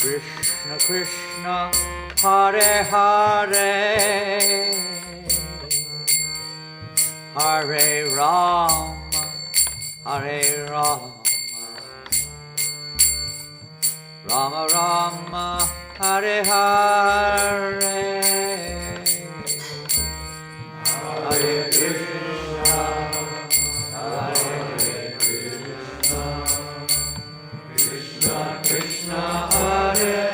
Krishna Krishna Hare Hare Hare Rama Hare Rama Rama Rama Hare Hare Hare Krishna Hare Krishna Krishna Krishna Hare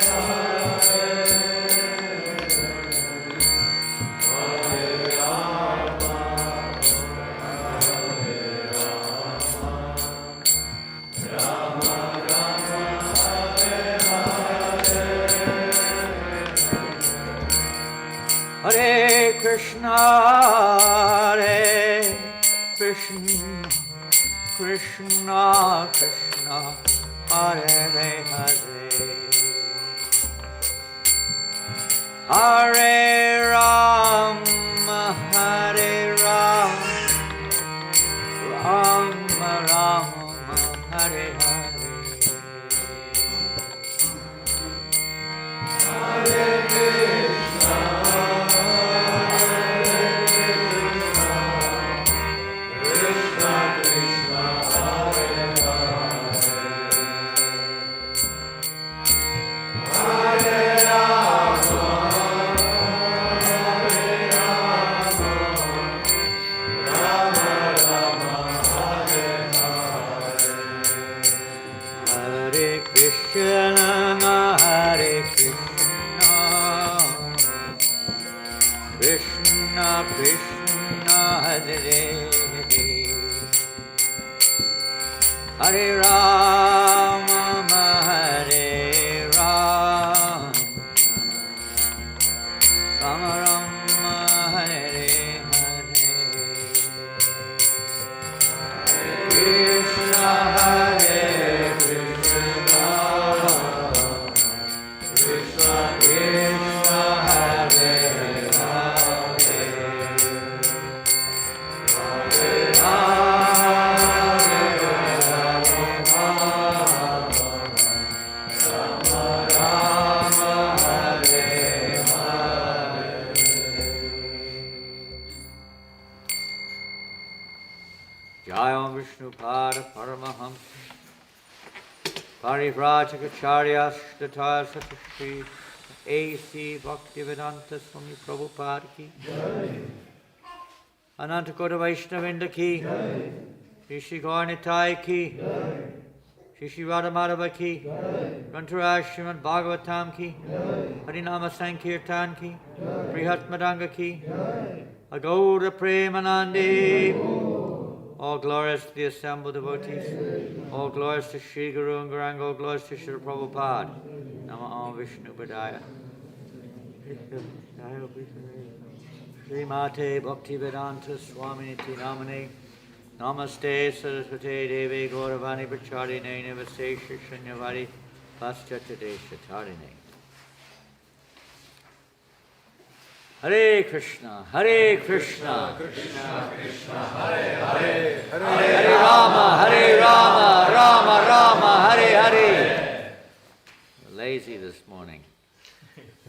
Hare Krishna, Hare Krishna, Krishna Krishna, Hare Hare, Hare Rama, Hare Rama, Rama Rama, Hare Hare, Hare Krishna. Krishna Krishna Hare Hare Rama Hare Rama Rama Rama Hare Hare Krishna Hare Krishna Krishna Krishna Hare Jayam Vishnu Pada Paramahamsa Parivrajakacharyas Dataya Satashi A.C. Bhaktivedanta Swami Prabhupada Ki Ananta Kota Vaishnavinda Ki Shri Gaurnitai Ki Shri Radha Madhava Ki Grantaraj Srimad Bhagavatam Ki Harinama Sankirtan Ki Prihat Madanga Ki Agoda Premanandi. All glories to the assembled devotees. All glories to Sri Guru and Gauranga. All glories to Sri Prabhupada. Namo Vishnu Padaya. Sri Mate Bhaktivedanta Swaminiti Namane. Namaste Saraswate Devi Gauravani Pracharine Nivasesha Shanyavari Paschatadesha Tarine. Hare Krishna, Hare Krishna, Krishna Krishna, Hare Hare, Hare Rama, Rama Rama, Hare Hare. Lazy this morning.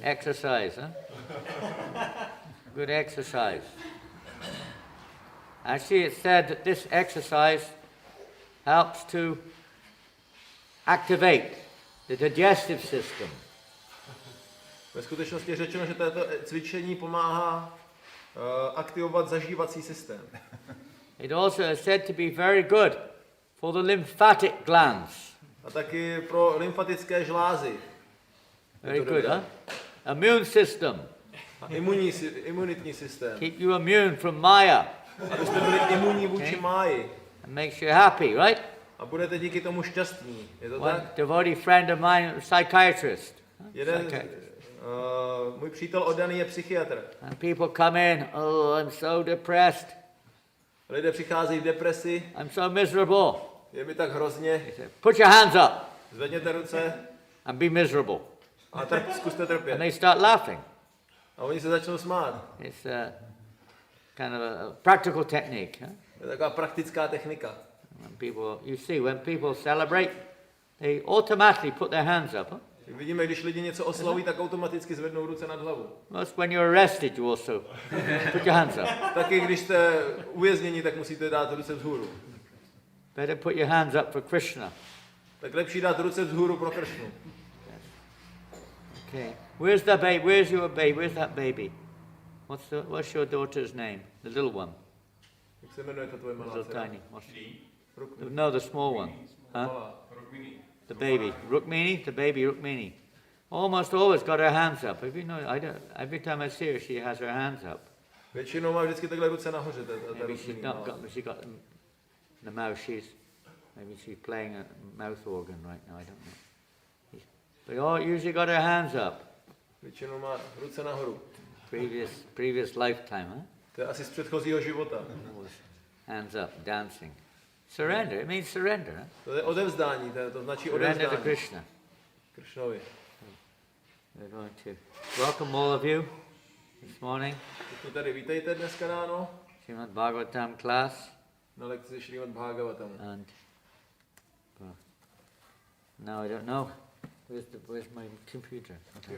Exercise, huh? Good exercise. Actually, it's said that this exercise helps to activate the digestive system. Ve skutečnosti je řečeno, že toto cvičení pomáhá aktivovat zažívací systém. It also is said to be very good for the lymphatic glands. A taky pro lymfatické žlázy. Very good, huh? Immune system. A imunitní systém. Keep you immune from Maya. Abyste byli imunní vůči máji. And makes you happy, right? A budete díky tomu šťastní. Je to One tak? devotee friend of mine, a psychiatrist. Můj přítel oddaný je psychiatr. And people come in, oh, I'm so depressed. Lidé přicházejí v depresi. I'm so miserable. Je mi tak hrozně. He said, put your hands up Zvedněte ruce and be miserable. a zkuste And trpět. they start laughing. A oni se začnou smát. It's a kind of a practical technique. Huh? Je taková praktická technika. When people celebrate, they automatically put their hands up. Huh? Vidíme, když lidi něco oslavují, tak automaticky zvednou ruce nad hlavu. Most when you're arrested, you also put your hands up. Taky když jste uvězněni, tak musíte dát ruce vzhůru. Better put your hands up for Krishna. Tak lepší dát ruce vzhůru pro Kršnu. Okay. Where's the baby? Where's your baby? Where's that baby? What's your daughter's name? The little one. Jak se jmenuje ta tvoje malá Little dcera? tiny. No, the small one. Huh? The baby. Rukmini? The baby Rukmini. Almost always got her hands up. If you know, every time I see her, she has her hands up. Většinou má vždycky takhle ruce nahoře. Maybe she's not got, she got the mouth. Maybe she's playing a mouth organ right now. I don't know. They all usually got her hands up. Většinou má ruce nahoru. Previous lifetime, huh? To je asi z předchozího života. Hands up, dancing. Surrender. It means surrender, huh? To je odevzdání, to značí Surrender odevzdání. to Krishna. Kršnovi. We're going to welcome all of you this morning. Všichni tady vítejte dneska ráno Srimad Bhagavatam class. na lekci Srimad Bhagavatam. And now I don't know. Where's my computer? Okay.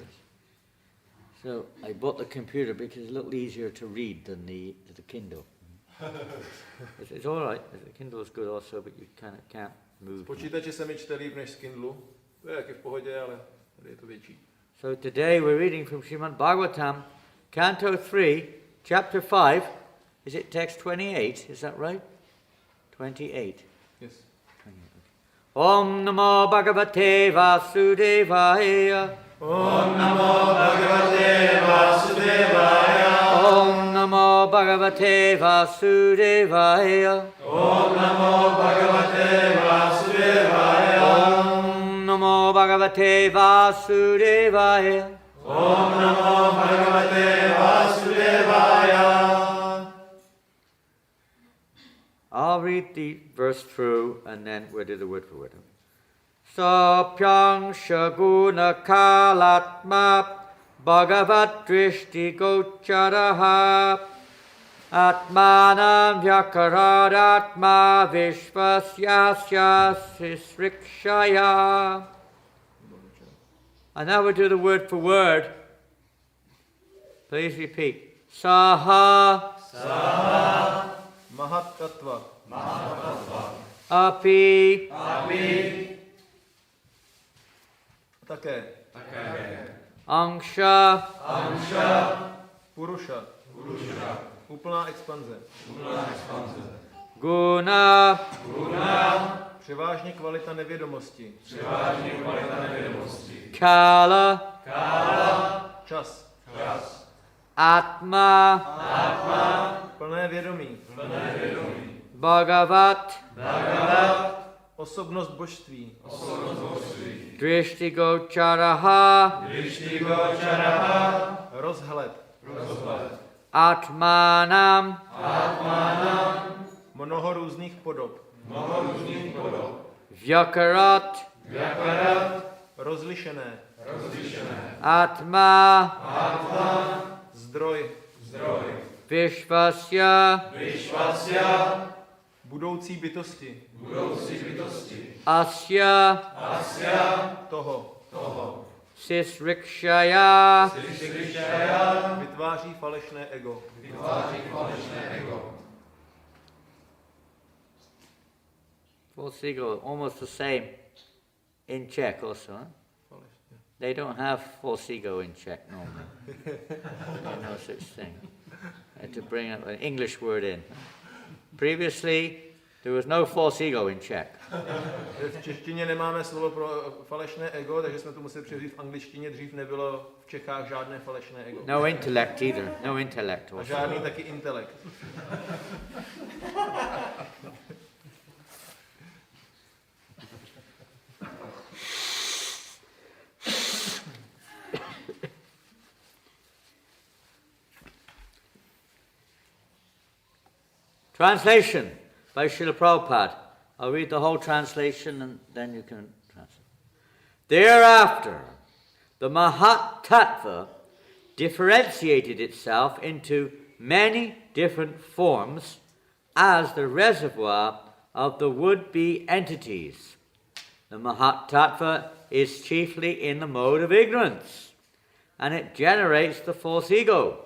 So I bought the computer because it's a little easier to read than the Kindle. It's all right. The Kindle is good also, but you kind of can't move. Z počítače se mi čte líp než z Kindlu. To je taky v pohodě, ale tady je to větší. So today we're reading from Srimad Bhagavatam, Canto 3, Chapter 5. Is it text 28? Is that right? 28. Yes. Om Namo Bhagavate Vasudevaya. Om Namo Bhagavate Vasudevaya. Om Namo Bhagavate Vasudevaya. Om Namo Bhagavate Vasudevaya. Om Namo Bhagavate Vasudevaya. Om Namo Bhagavate Vasudevaya. I'll read the verse through and then we'll do the word for word. Sapyang Shaguna Kalatma Bhagavat Drishti Gocharaha Atmanam Vyakaradhatma Vishvasyasya Sisrikshaya. And now we'll do the word for word. Please repeat. Saha. Saha. Mahat-tattva. Mahat-tattva. Api. Api. Také. Angsha. Angsha. Purusha. Purusha. Úplná expanze. Úplná expanze. Guna. Guna. Převážně kvalita nevědomosti. Převážně kvalita nevědomosti. Kala. Kala. Čas. Čas. Atma. Atma. Plné vědomí. Plné vědomí. Bhagavat. Bhagavat. Osobnost božství. Osobnost božství. Drishti Gocharaha. Drishti Gocharaha. Rozhled. Rozhled. Atmanam. Atmanam. Mnoho různých podob. Mnoho různých podob. Vyakarat. Vyakarat. Rozlišené. Rozlišené. Atma. Atma. zdroj, Vishvasya, budoucí bytosti, Asya, toho, Sisrikshaya, vytváří falešné ego. False ego, almost the same in Czech also. Huh? Falešné. They don't have false ego in Czech normally. There's no such thing. I had to bring up an English word in. Previously, there was no false ego in Czech. V češtině nemáme slovo pro falešné ego, takže jsme to museli převzít v angličtině. Dřív nebylo v Čechách žádné falešné ego. No intellect either. No intellect A also. žádný taky intelekt. Translation by Srila Prabhupada. I'll read the whole translation and then you can translate. Thereafter, the mahat-tattva differentiated itself into many different forms as the reservoir of the would-be entities. The mahat-tattva is chiefly in the mode of ignorance, and it generates the false ego.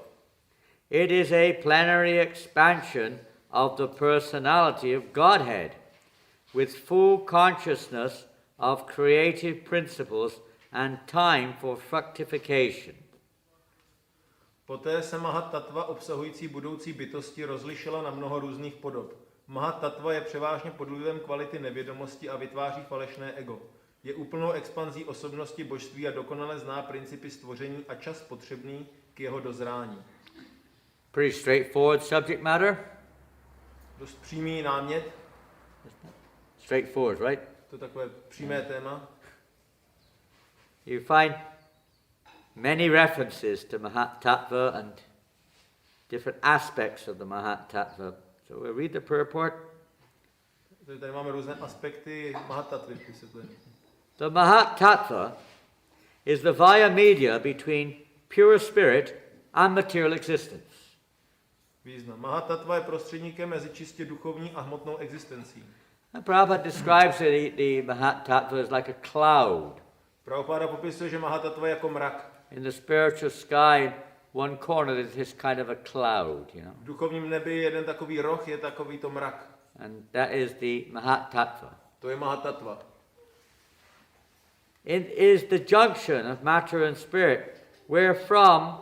It is a plenary expansion of the personality of Godhead, with full consciousness of creative principles and time for fructification. Poté se mahat-tattva obsahující budoucí bytosti rozlišila na mnoho různých podob. Mahat-tattva je převážně pod vlivem kvality nevědomosti a vytváří falešné ego. Je úplnou expanzí osobnosti božství a dokonale zná principy stvoření a čas potřebný k jeho dozrání. Pretty straightforward subject matter. Dost přímý námět. Straightforward, right? To je takové přímé téma. You find many references to mahat-tattva and different aspects of the mahat-tattva. So we'll read the purport. Tady máme různé aspekty mahat-tattvy vysvětlení. The mahat-tattva is the via media between pure spirit and material existence. Význam. Mahat-tattva je prostředníkem mezi čistě duchovní a hmotnou existencí. And Prabhupada describes the mahat-tattva as like a cloud. Prabhupada popisuje, že mahat-tattva je jako mrak. In the spiritual sky, one corner is this kind of a cloud, you know. V duchovním nebi jeden takový roh je takový to mrak. And that is the mahat-tattva. To je mahat-tattva. It is the junction of matter and spirit wherefrom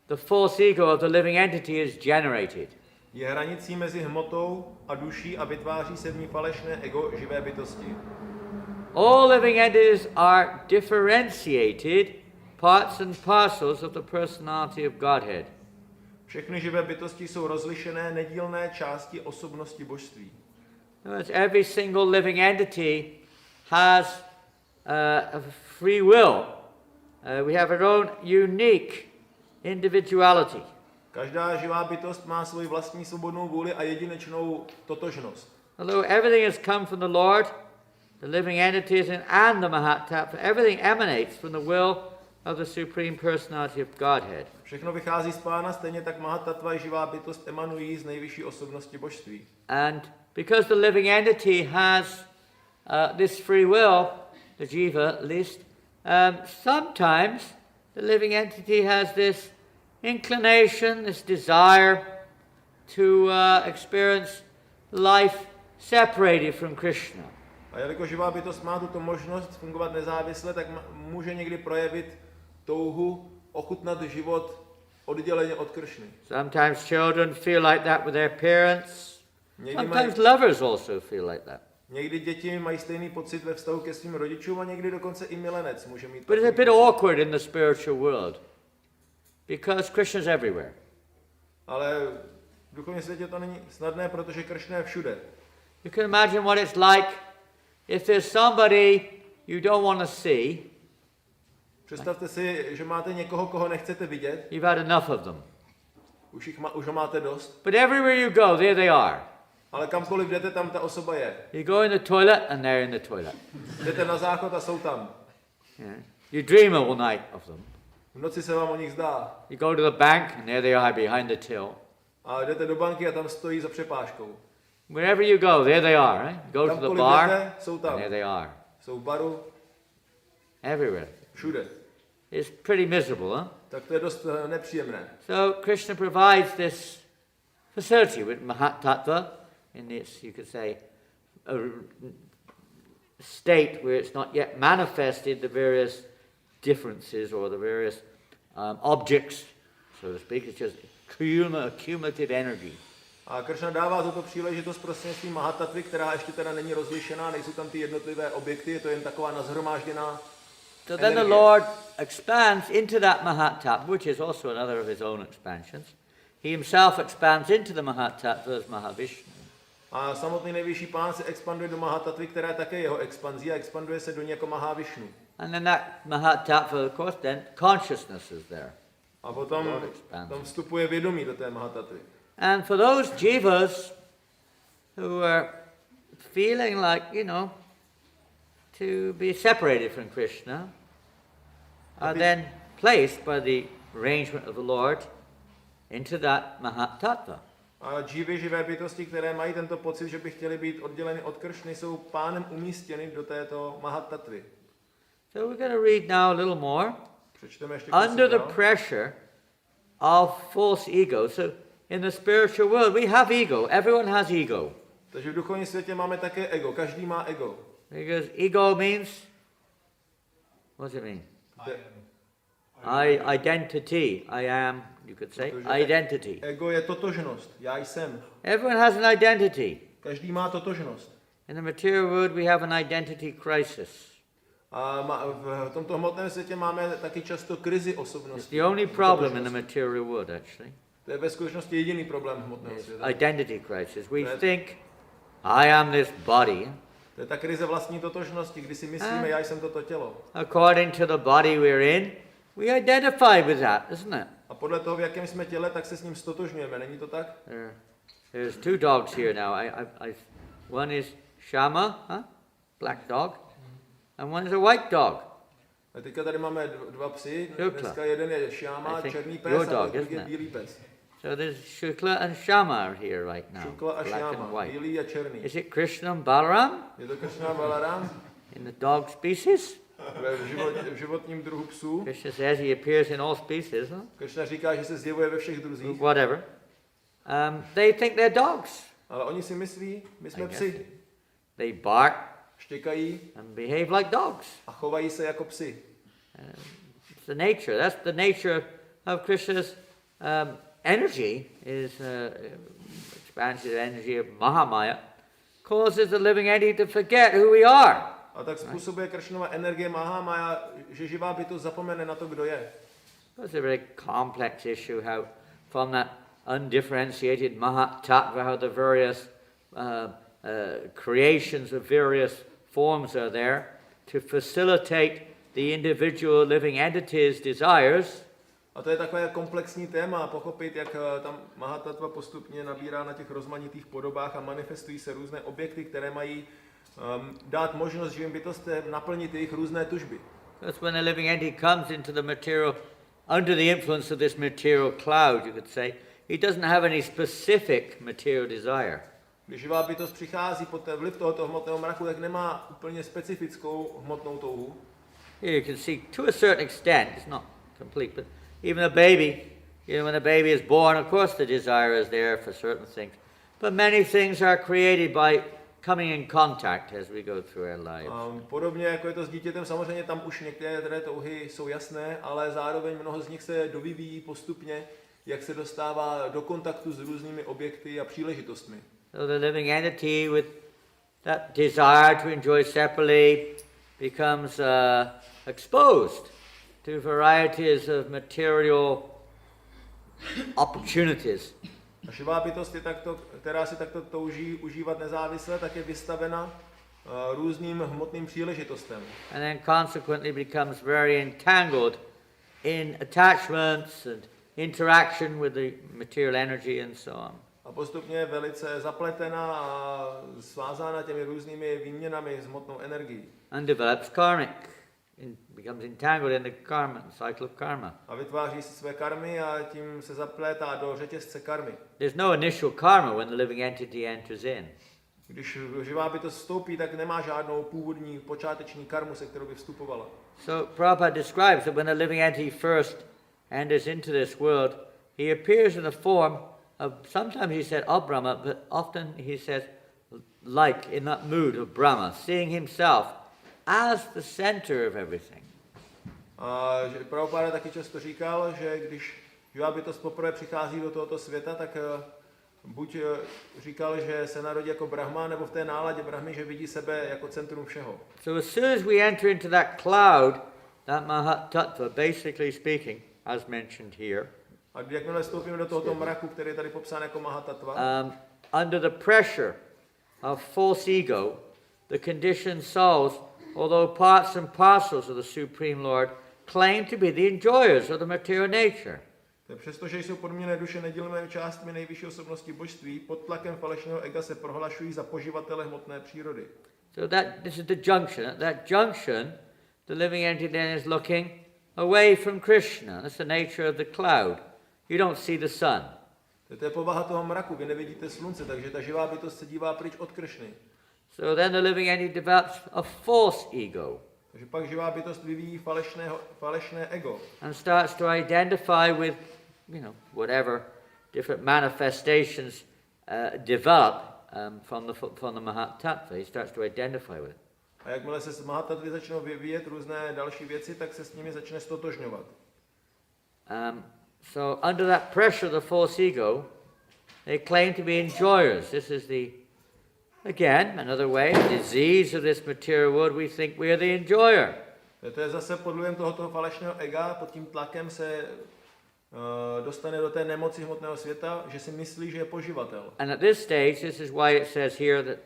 the false ego of the living entity is generated. Je hranicí mezi hmotou a duší a vytváří se v ní falešné ego živé bytosti. All living entities are differentiated parts and parcels of the personality of Godhead. Všechny živé bytosti jsou rozlišené nedílné části osobnosti božství. Every single living entity has a free will. We have our own unique individuality. Každá živá bytost má svoji vlastní svobodnou vůli a jedinečnou totožnost. Although everything has come from the Lord, the living entities and the mahat-tattva, everything emanates from the will of the Supreme Personality of Godhead. Všechno vychází z Pána, stejně tak mahat-tattva i živá bytost emanují z nejvyšší osobnosti božství. And because the living entity has this free will, the jiva at least, sometimes the living entity has this inclination, this desire to experience life separated from Krishna. A jelikož živá bytost má tuto možnost fungovat nezávisle, tak může někdy projevit touhu ochutnat život odděleně od Kršny. Sometimes children feel like that with their parents. Sometimes lovers also feel like that. Někdy děti mají stejný pocit ve vztahu ke svým rodičům a někdy dokonce i milenec může mít. But it's a bit awkward in the spiritual world because Krishna is everywhere. Ale v duchovním světě to není snadné, protože Kršna je všude. You can imagine what it's like if there's somebody you don't want to see. Představte si, že máte někoho, koho nechcete vidět. You've had enough of them. Už ho máte dost. But everywhere you go, there they are. Ale kamkoliv jdete, tam ta osoba je. You go in the toilet and they're in the toilet. Jdete na záchod a jsou tam. Yeah. You dream all night of them. V noci se vám o nich zdá. You go to the bank and there they are behind the till. A jdete do banky a tam stojí za přepážkou. Wherever you go, there they are, right? You go to the Kamkoliv bar jdete, jsou and tam. there they are. Jsou v baru, Everywhere. všude. It's pretty miserable, huh? Tak to je dost nepříjemné. So Krishna provides this facility with mahat-tattva in this, you could say, a state where it's not yet manifested the various differences or the various objects, so to speak. It's just cumulative energy. A Krsna dává tuto příležitost prostřednictvím mahat-tattvy, která ještě teda není rozlišená, nejsou tam ty jednotlivé objekty, je to jen taková nazhromážděná So then the energie. Lord expands into that mahat-tattva, which is also another of his own expansions. He himself expands into the mahat-tattva as Mahavishnu. A samotný nejvyšší pán se expanduje do mahat-tattvy, která je také jeho expanzí a expanduje se do ní jako Mahavishnu. And then that mahat-tattva, of course, then consciousness is there. A potom Lord expands. tam vstupuje vědomí do té mahat-tattvy. And for those jivas who are feeling like, to be separated from Krishna, are then placed by the arrangement of the Lord into that mahat-tattva. A živé bytosti, které mají tento pocit, že by chtěli být odděleny od Kršny, jsou pánem umístěny do této mahat-tattvy. So we're going to read now a little more. Přečteme ještě Under the dál. pressure of false ego. So in the spiritual world we have ego. Everyone has ego. Takže v duchovním světě máme také ego. Každý má ego. Because ego means, what does it mean? Identity. I am, you could say, Protože identity. Ego je totožnost. Já jsem. Everyone has an identity. Každý má totožnost. In the material world we have an identity crisis. A v tomto hmotném světě máme taky často krizi It's osobnosti. the only problem in the material world, actually. To je ve skutečnosti jediný problém hmotného světa. Identity crisis. We think, I am this body. To je ta krize vlastní totožnosti, kdy si myslíme, já jsem toto tělo. According to the body we're in, we identify with that, isn't it? A podle toho, v jakém jsme těle, tak se s ním stotožňujeme. Není to tak? There's two dogs here now. One is Shama, black dog, and one is a white dog. A teďka tady máme dva psy. Shukla. Dneska jeden je Šáma, I think černý your pes, a dog, druhý isn't je it? bílý pes. So there's Shukla and Shama are here right now, Šukla a black and Šáma, white. bílý a černý. Is it Krishna and Balaram Je to Krsna Balaram in the dog species? v životním druhu psů. Krishna says he appears in all species, huh? Kršna říká, že se zjevuje ve všech druzích, Whatever. They think they're dogs. ale oni si myslí, my jsme I guess. psi. They bark Štěkají and behave like dogs. a chovají se jako psi. It's the nature. That's the nature of Krishna's energy. Is expansive energy of Mahamaya causes the living entity to forget who we are. A tak způsobuje Kršnova energie Mahamaya, že živá bytost zapomene na to, kdo je. It's a very complex issue how from that undifferentiated mahat-tattva, how the various creations of various forms are there to facilitate the individual living entity's desires. A to je takové komplexní téma, pochopit, jak tam mahat-tattva postupně nabírá na těch rozmanitých podobách a manifestují se různé objekty, které mají dát možnost živým bytostem naplnit jejich různé tužby. That's when a living entity comes into the material, under the influence of this material cloud, you could say, he doesn't have any specific material desire. Když živá bytost přichází pod ten vliv tohoto hmotného mraku, tak nemá úplně specifickou hmotnou touhu. Here you can see, to a certain extent, it's not complete, but even a baby, when a baby is born, of course the desire is there for certain things. But many things are created by coming in contact as we go through our lives. Podobně jako je to s dítětem, samozřejmě tam už některé touhy jsou jasné, ale zároveň mnoho z nich se dovyvíjí postupně, jak se dostává do kontaktu s různými objekty a příležitostmi. So the living entity with that desire to enjoy separately becomes exposed to varieties of material opportunities. A živá bytost, která si takto touží užívat nezávisle, tak je vystavena různým hmotným příležitostem. And then consequently becomes very entangled in attachments and interaction with the material energy and so on. A postupně je velice zapletena a svázána těmi různými výměnami s hmotnou energií. And develops karmic becomes entangled in the karma, cycle of karma. A vytváří si své karmy a tím se zaplétá do řetězce karmy. There's no initial karma when the living entity enters in. Když živá bytost vstoupí, tak nemá žádnou původní počáteční karmu, se kterou by vstupovala. So Prabhupada describes that when the living entity first enters into this world, he appears in the form of, sometimes he said of Brahma, but often he says like in that mood of Brahma, seeing himself as the center of everything. A Prabhupada taky často říkal, že když živá bytost poprvé přichází do tohoto světa, tak buď říkal, že se narodí jako Brahma, nebo v té náladě Brahmy, že vidí sebe jako centrum všeho. So as soon as we enter into that cloud, that mahat-tattva, basically speaking, as mentioned here, A jakmile vstoupíme do tohoto mraku, který je tady popsán jako mahat-tattva, under the pressure of false ego, the conditioned souls, although parts and parcels of the Supreme Lord, claim to be the enjoyers of the material nature. Přestože jsou podmíněné duše nedělné částmi nejvyšší osobnosti božství, pod tlakem falešného ega se prohlašují za poživatele hmotné přírody. So this is the junction. At that junction, the living entity then is looking away from Krishna. That's the nature of the cloud. You don't see the sun. To je povaha toho mraku, vy nevidíte slunce, takže ta živá bytost se dívá pryč od Kršny. So then the living entity develops a false ego. Takže pak živá bytost vyvíjí falešné ego. And starts to identify with, whatever different manifestations develop from the mahat-tattva. He starts to identify with it. A jakmile se z mahat-tattvy začnou vyvíjet různé další věci, tak se s nimi začne stotožňovat. So under that pressure of the false ego, they claim to be enjoyers. This is again, another way, the disease of this material world, we think we are the enjoyer. To je zase pod vlivem tohoto falešného ega, pod tím tlakem se dostane do té nemoci hmotného světa, že si myslí, že je poživatel. And at this stage, this is why it says here that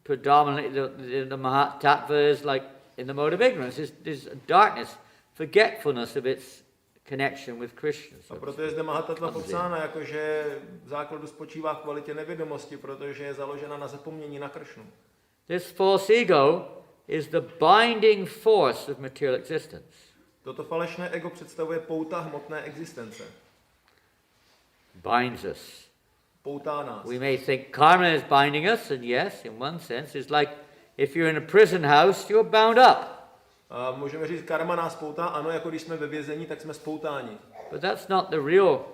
predominantly the mahat-tattva is like in the mode of ignorance, is darkness, forgetfulness of its connection with Krishna. A proto je zde mahat-tattva popsána, jakože v základu spočívá v kvalitě nevědomosti, protože je založena na zapomnění na Kršnu. This false ego is the binding force of material existence. Toto falešné ego představuje pouta hmotné existence. Binds us. Poutá nás. We may think karma is binding us, and yes, in one sense, it's like if you're in a prison house, you're bound up. A můžeme říct, karma nás poutá, ano, jako když jsme ve vězení, tak jsme spoutáni. But that's not the real,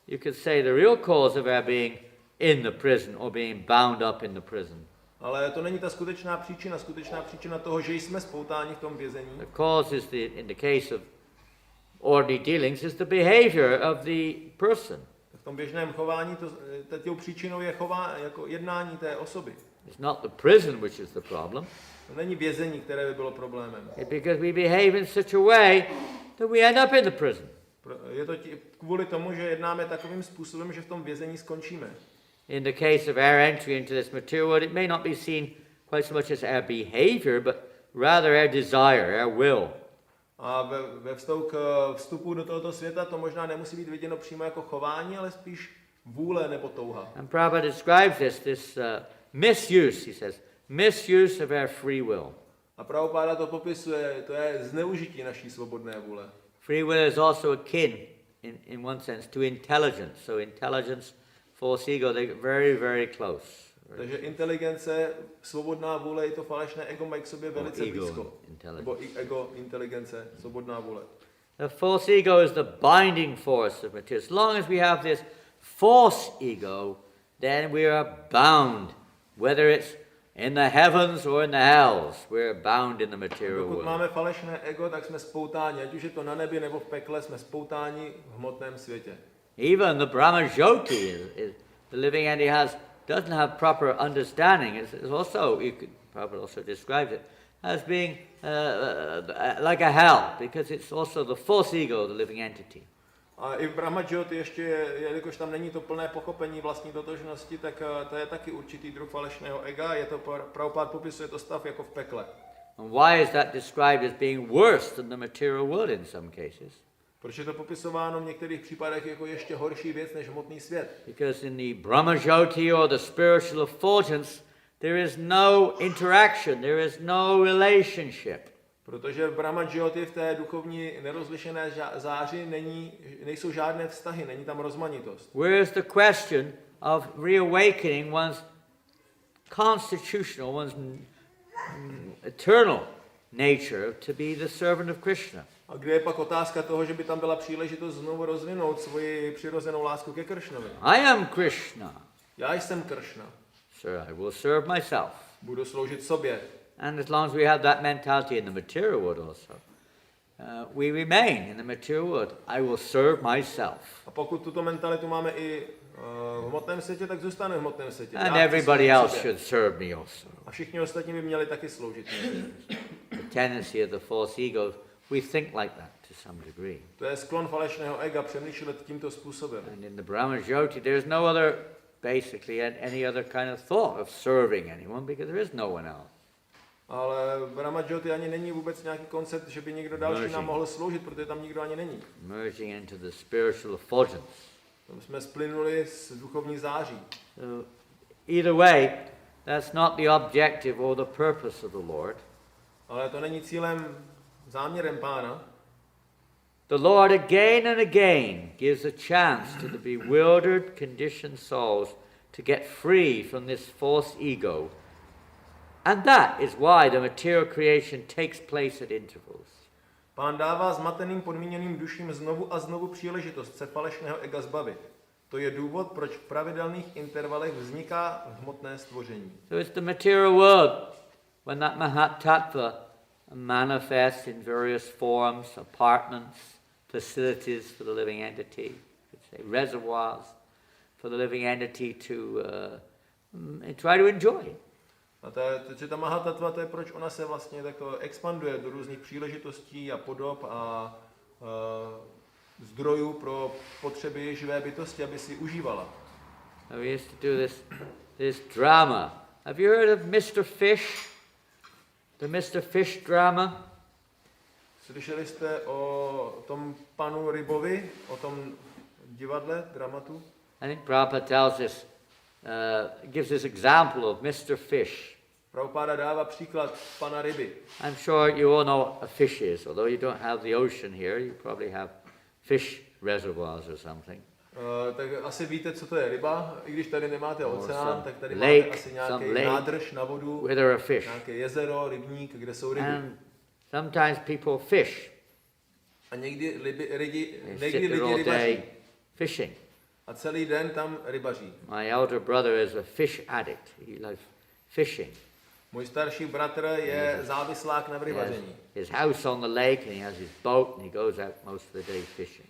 you could say, the real cause of our being in the prison or being bound up in the prison. Ale to není ta skutečná příčina toho, že jsme spoutáni v tom vězení. The cause is in the case of ordinary dealings, is the behavior of the person. V tom běžném chování tou příčinou je jako jednání té osoby. It's not the prison which is the problem. To není vězení, které by bylo problémem. It's because we behave in such a way that we end up in the prison. Je to kvůli tomu, že jednáme takovým způsobem, že v tom vězení skončíme. In the case of our entry into this material world, it may not be seen quite so much as our behavior, but rather our desire, our will. A ve vztahu k vstupu do tohoto světa to možná nemusí být viděno přímo jako chování, ale spíš vůle nebo touha. And Prabhupada describes this misuse, he says, misuse of our free will. A Prabhupada to popisuje, to je zneužití naší svobodné vůle. Free will is also akin, in one sense, to intelligence. So intelligence, false ego, they get very, very close. Takže inteligence, svobodná vůle i to falešné ego mají k sobě velice blízko. Nebo ego, inteligence, svobodná vůle. The false ego is the binding force of material. As long as we have this false ego, then we are bound. Whether it's in the heavens or in the hells, we're bound in the material Pokud world. máme falešné ego, tak jsme spoutáni. Ať už je to na nebi nebo v pekle, jsme spoutáni v hmotném světě. Even the Brahma Jyoti, the living entity doesn't have proper understanding. It's also, you could probably also describe it as being like a hell, because it's also the false ego, the living entity. A i v Brahma Jyoti ještě, jelikož tam není to plné pochopení vlastní totožnosti, tak to je taky určitý druh falešného ega. Je to, Prabhupada popisuje to stav jako v pekle. And why is that described as being worse than the material world in some cases? Proč je to popisováno v některých případech jako ještě horší věc než hmotný svět? Because in the Brahma Jyoti or the spiritual effulgence, there is no interaction, there is no relationship. Protože v Brahma Jyoti v té duchovní nerozlišené záři nejsou žádné vztahy, není tam rozmanitost. Whereas the question of reawakening one's constitutional, one's eternal nature to be the servant of Krishna. A kde je pak otázka toho, že by tam byla příležitost znovu rozvinout svoji přirozenou lásku ke Kršnovi? I am Krishna. Já jsem Krsna. Sir, I will serve myself. Budu sloužit sobě. And as long as we have that mentality in the material world also, we remain in the material world. I will serve myself. A pokud tuto mentalitu máme i v hmotném světě, tak zůstane v hmotném světě. And everybody else should serve me also. A všichni ostatní by měli taky sloužit. The tendency of the false ego, we think like that to some degree. To je sklon falešného ega přemýšlet tímto způsobem. And in the Brahma Jyoti, there's no other, basically, any other kind of thought of serving anyone because there is no one else. Ale v Brahma Jyoti ani není vůbec nějaký koncept, že by někdo další nám mohl sloužit, protože tam nikdo ani není. Merging into the spiritual effulgence. Tam jsme splynuli s duchovní září. So, either way, that's not the objective or the purpose of the Lord. Ale to není cílem, záměrem Pána. The Lord again and again gives a chance to the bewildered, conditioned souls to get free from this false ego. And that is why the material creation takes place at intervals. Pán dává zmateným podmíněným duším znovu a znovu příležitost se falešného ega zbavit. To je důvod, proč v pravidelných intervalech vzniká hmotné stvoření. So it's the material world when that mahat-tattva manifests in various forms, apartments, facilities for the living entity, reservoirs for the living entity to try to enjoy. A ta mahat-tattva, to je proč ona se vlastně takto expanduje do různých příležitostí a podob a zdrojů pro potřeby živé bytosti, aby si užívala. We used to do this drama. Have you heard of Mr. Fish? The Mr. Fish drama? Slyšeli jste o tom panu Rybovi, o tom divadle, dramatu? I think Prabhupada tells us, gives this example of Mr. Fish. Prabhupada dává příklad pana Ryby. I'm sure you all know what a fish is, although you don't have the ocean here, you probably have fish reservoirs or something. Tak asi víte, co to je ryba, i když tady nemáte oceán, tak tady lake, máte asi nějaký nádrž na vodu, where there are fish. nějaké jezero, rybník, kde jsou ryby. And sometimes people fish. A někdy lidi Day rybaří. fishing. A celý den tam rybaří. My elder brother is a fish addict. He likes fishing. Můj starší bratr je závislák na rybaření. His house on the lake and he has his boat and he goes out most of the day fishing.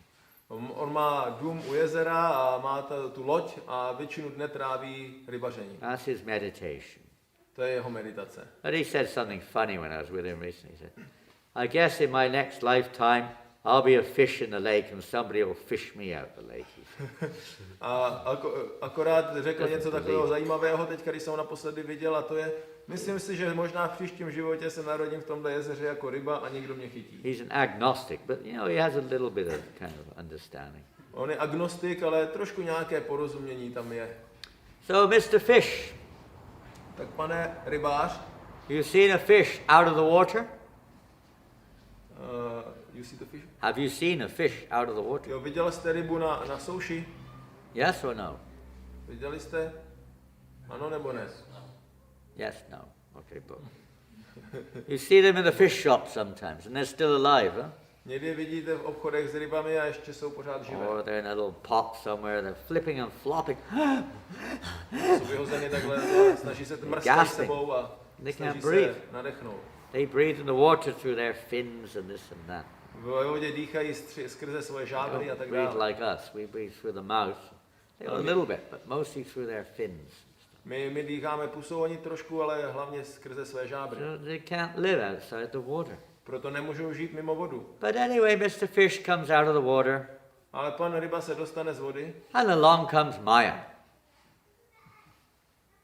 On má dům u jezera a má tu loď a většinu dne tráví rybaření. That's his meditation. To je jeho meditace. But he said something funny when I was with him recently. He said, I guess in my next lifetime I'll be a fish in the lake and somebody will fish me out the lake. A akorát řekl něco takového zajímavého, teď, když jsem ho naposledy viděl, a to je, myslím si, že možná v příštím životě se narodím v tomhle jezeře jako ryba a někdo mě chytí. He's an agnostic, but you know, he has a little bit of kind of understanding. On je agnostik, ale trošku nějaké porozumění tam je. So, Mr. Fish. Tak pane rybář. You seen a fish out of the water? You see the fish? Have you seen a fish out of the water? Jo, viděl jste rybu na souši? Yes or no? Viděli jste? Ano nebo ne? Yes, no. Okay, but you see them in the fish shop sometimes, and they're still alive, huh? Někdy vidíte v obchodech s rybami a ještě jsou pořád živé. Or they're in a little pot somewhere, they're flipping and flopping. Jsou vyhozeny takhle, snaží se mrskat sebou a snaží se nadechnout. They breathe in the water through their fins and this and that. V vodě dýchají skrze svoje žábry a tak breathe dále. like us. We breathe through the mouth. A little bit, but mostly through their fins. My dýcháme pusou, oni trošku, ale hlavně skrze své žábry. So they can't live outside the water. Proto nemůžou žít mimo vodu. But anyway, Mr. Fish comes out of the water. Ale pan ryba se dostane z vody. And along comes Maya.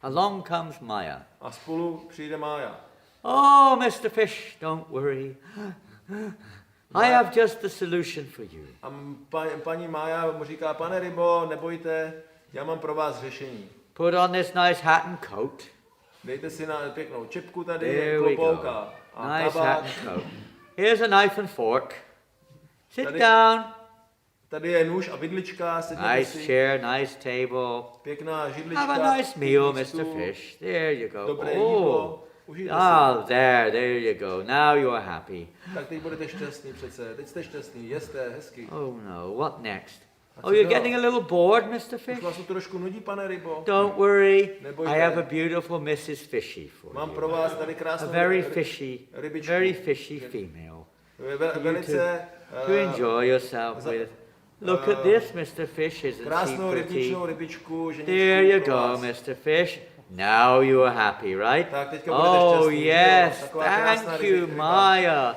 Along comes Maya. A spolu přijde Mája. Oh, Mr. Fish, don't worry. I have just the solution for you. A paní Mája mu říká, pane rybo, nebojte, já mám pro vás řešení. Put on this nice hat and coat. Dejte si na pěknou čepku tady, klobouk a nice kabát. hat and coat. Here's a knife and fork. Sit Tady- down. Tady je nůž a vidlička, sedněte Nice si. chair, nice table. Pěkná židlička. Have a nice meal, pěkný Mr. stůl, Fish. There you go. Dobré Oh, jídlo. Užijte si. there you go. Now you are happy. Tak teď budete šťastný přece. Teď jste šťastný, jeste, hezky. Oh no, what next? A Oh, co you're dál? getting a little bored, Mr. Fish? Už vás to trošku nudí, pane rybo? Don't worry. Nebojte. I have a beautiful Mrs. Fishy for Mám you. pro vás tady A krásnou very fishy, rybičku. very fishy female. Velice To enjoy yourself with. Look at this, Mr. Fish, isn't she krásnou pretty? rybičnou rybičku, ženičku There you pro go, vás. Mr. Fish. Now you are happy, right? Tak, teďka budete Oh, šťastný, že jo? yes. Taková krásná Thank you, ryba. Maya.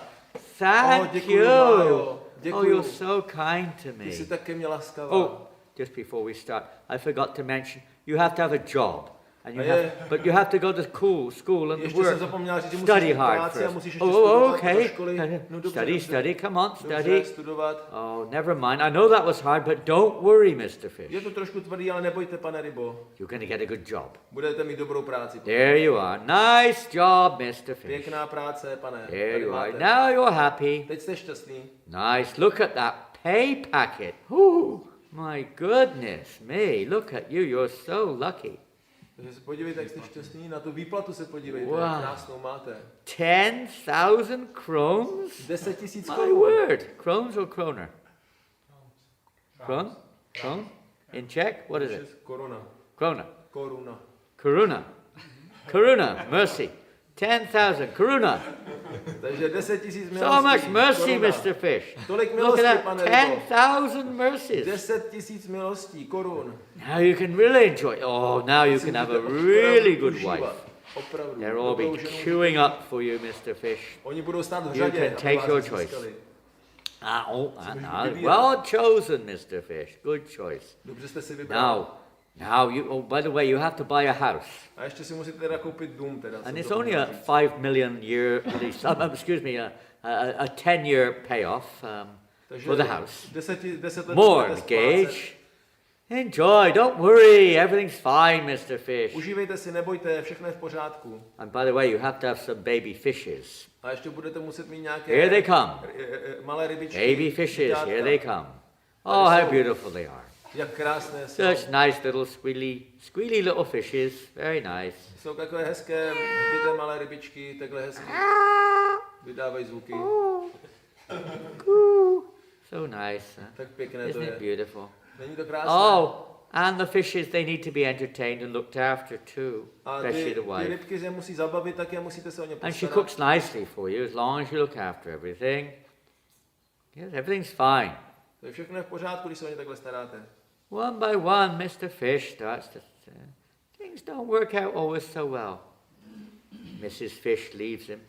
Thank děkuju, you. Májo. Oh, Děkuju. you're so kind to Ty jsi me. tak ke mně laskavá. Oh, just before we start, I forgot to mention, you have to have a job. And you A je- have, but you have to go to school and Ještě jsem work. zapomněl říct, že musíš Study jít do hard práce a first. musíš ještě Oh, studovat okay. do školy. No, dobře, Study, dobře. study, come on, Dobře, study. studovat. Oh, never mind. I know that was hard, but don't worry, Mr. Fish. Je to trošku tvrdý, ale nebojte, pane rybo. You're going to get a good job. Budete mít dobrou práci. There you are. Nice job, Mr. Fish. Pěkná práce, pane. There Tady you are. máte. Now you're happy. Teď jste šťastný. Nice. Look at that pay packet. Ooh, my goodness me. Look at you. You're so lucky. Takže se podívejte, jak jste šťastný. Na tu výplatu se podívejte, Wow. jak krásnou máte. 10,000 krones? 10 000 My korun. word. Krones or kroner? Kron? Kron? In Czech? What is it? Koruna. Krona. Koruna. Karuna. Karuna. Mercy. 10,000. Karuna. Takže 10 000 milostí. So much mercy, koruna. Mr. Fish. Tolik Look milostí, at pane that. rybo. 10,000 mercies. 10 000 milostí, korun. Now you can really enjoy. Oh, now you can have a really good wife. Opravdu. They'll all be Dobrou ženu. queuing up for you, Mr. Fish. Oni budou stát v You řadě, can aby take vás your získali. choice. vybírat. Well chosen, Mr. Fish. Good choice. Dobře jste si vybrali. Now you. Oh, by the way, you have to buy a house, A ještě si musíte teda koupit dům teda. and jsem it's to only a zapomněl říct. 5 million year lease. Excuse me, a 10-year payoff Takže for the house. 10 let budete splácet. Mortgage. Enjoy. Don't worry. Everything's fine, Mr. Fish. Užívejte si, nebojte, všechno je v pořádku. And by the way, you have to have some baby fishes. A ještě budete muset mít nějaké Here they come. malé rybičky. Baby fishes, děťátka. here they come. Oh, how beautiful they are. Jak krásné jsou. Such nice little squealy little fishes. Very nice. Jsou takové hezké, byté malé rybičky, takhle hezky. Vydávají zvuky. So nice. Huh? Tak pěkné to Isn't je. it beautiful? Není to krásné? Oh, and the fishes, they need to be entertained and looked after too, A especially the ty wife. rybky se musí zabavit, tak je musíte se o ně And she postarat. cooks nicely for you as long as you look after everything. Yes, everything's fine. To je všechno je v pořádku, když se o ně takhle staráte. One by one, Mr. Fish starts to... things don't work out always so well. Mrs. Fish leaves him.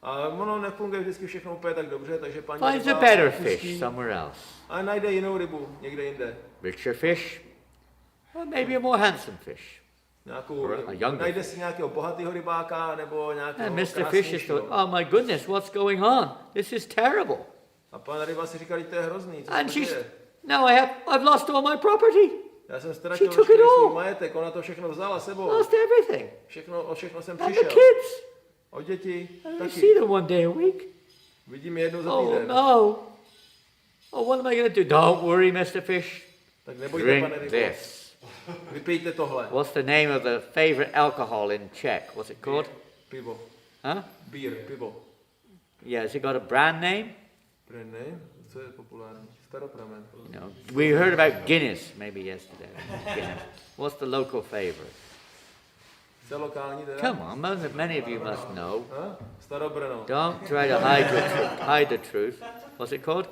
A ono nefunguje vždycky všechno úplně tak dobře, takže paní Finds a ryba better opustí fish somewhere else. a najde jinou rybu někde jinde. Richer fish, or maybe a more handsome fish. Nějakou, Or a younger najde si nějakého bohatého rybáka nebo nějakého And Mr. Fish is krásnějšího. thought, oh my goodness, what's going on? This is terrible. A pan ryba si říkal, to je hrozný, co And se she's, děje? now I've lost all my property. Já jsem ztratil she took it veškerý all. svůj majetek, ona to všechno vzala sebou. Lost everything. O všechno jsem And the přišel. kids. O děti I taky. see them one day a week. Vidím je jednou za Oh týden. no. Oh, what am I going to do? Don't worry, Mr. Fish. Tak nebojte, Drink pane rybo. this. Vypijte tohle. What's the name of the favorite alcohol in Czech? What's it called? Pivo. Huh? Bír, pivo. Yeah, has it got a brand name? Brand name? Co je populární? Staropramen. You know, we heard about Guinness maybe yesterday. Guinness. What's the local favorite? Jste lokální teda? Come on, many of you must know. Starobrno. Don't try to hide the truth. What's it called?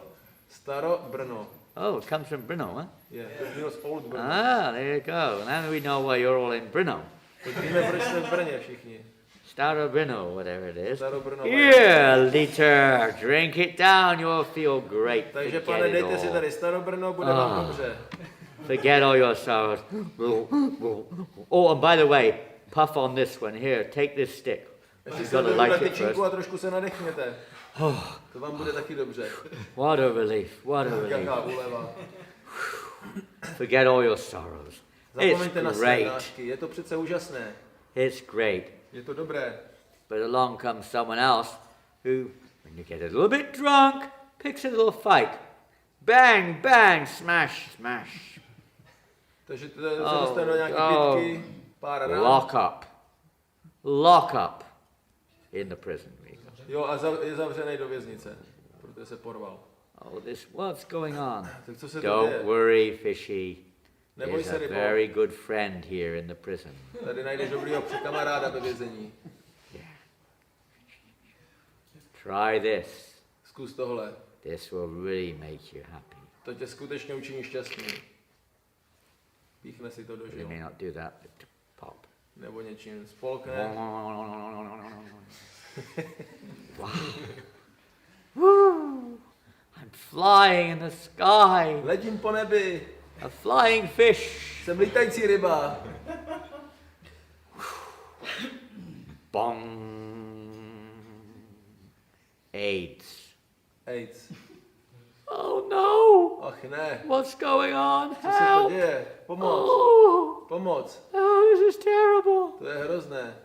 Starobrno. Oh, it comes from Brno, huh? Je, to je z Old Brno. Ah, there you go. Now we know why you're all in Brno. Teď víme, proč jste v Brně všichni. Staro Brno, whatever it is. Starobrno. Here, liter, drink it down. You'll feel great. Takže Forget pane, it dejte si all. tady Starobrno, bude vám dobře. Forget all your sorrows. Oh, and by the way, puff on this one. Here, take this stick. Ještě You've se got to vezměte light it tyčinku first. a trošku se nadechněte. To vám bude taky dobře. What a relief. What a relief. Jaká úleva. Forget all your sorrows. Zapomeňte na It's své great. nářky, je to přece úžasné. It's great. Je to dobré. But along comes someone else who When you get a little bit drunk, picks a little fight. Bang, bang, smash, smash. Takže se dostane do nějaké bitky, pár rán. Lock up in the prison. Jo, a je zavřený do věznice, protože se porval. Oh, what's going on? Tak co se Don't děje? worry, fishy. Neboj There's se, a rybo. very good friend here in the prison. Tady najdeš dobrýho kamaráda ve vězení. Yeah. Try this. Zkus tohle. This will really make you happy. To tě skutečně učiní šťastný. Píchne si to do You žil. may not do that, but pop. Nebo něčím spolkne. Wow. Woo! I'm flying in the sky. Letím po nebi. A flying fish. Jsem lítající ryba. Bong. AIDS. AIDS. Oh no! Ach ne. What's going on? Co se to Help! děje? Pomoc. Oh, Pomoc. oh, this is terrible. To je hrozné.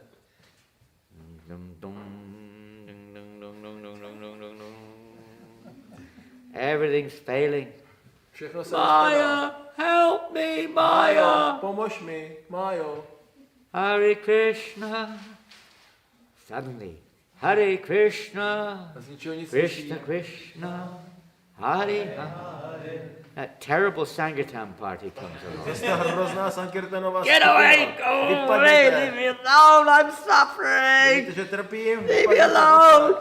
Everything's failing. Všechno se rozpadá. Maya, help me, Maya. Pomož mi, Májo. Hare Krishna. Suddenly, Hare Krishna. A z ničeho nic Krishna, slyší. Krishna. Hare Hare. That terrible Sankirtan party comes along. Zase ta hrozná Sankirtanová Get away! Go away! Leave me alone! I'm suffering! Vidíte, že trpím? Leave me alone!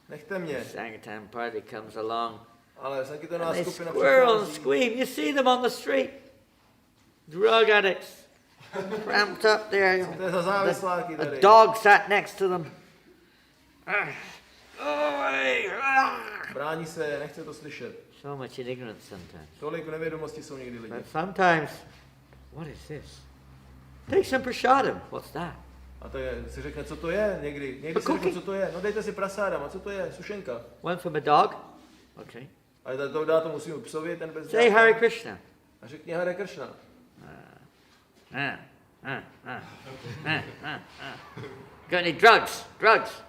Nechte mě. Sankirtan party comes along. Ale Sankirtanová And they skupina squirrel and přichází. scream. You see them on the street. Drug addicts. Cramped up there. To je za závisláky A tady. dog sat next to them. Go away! Brání se, nechce to slyšet. So much in ignorance sometimes. Tolik nevědomosti jsou někdy lidi. But sometimes, what is this? Take some prasadam. What's that? A to je, si řekne, co to je někdy. Někdy si řekne, co to je. No dejte si prasádam. A co to je? Sušenka. One from a dog? Okay. A to dá to musím psovi, ten bez Say Hare Krishna. A řekni Hare Krishna. Got any drugs? Drugs.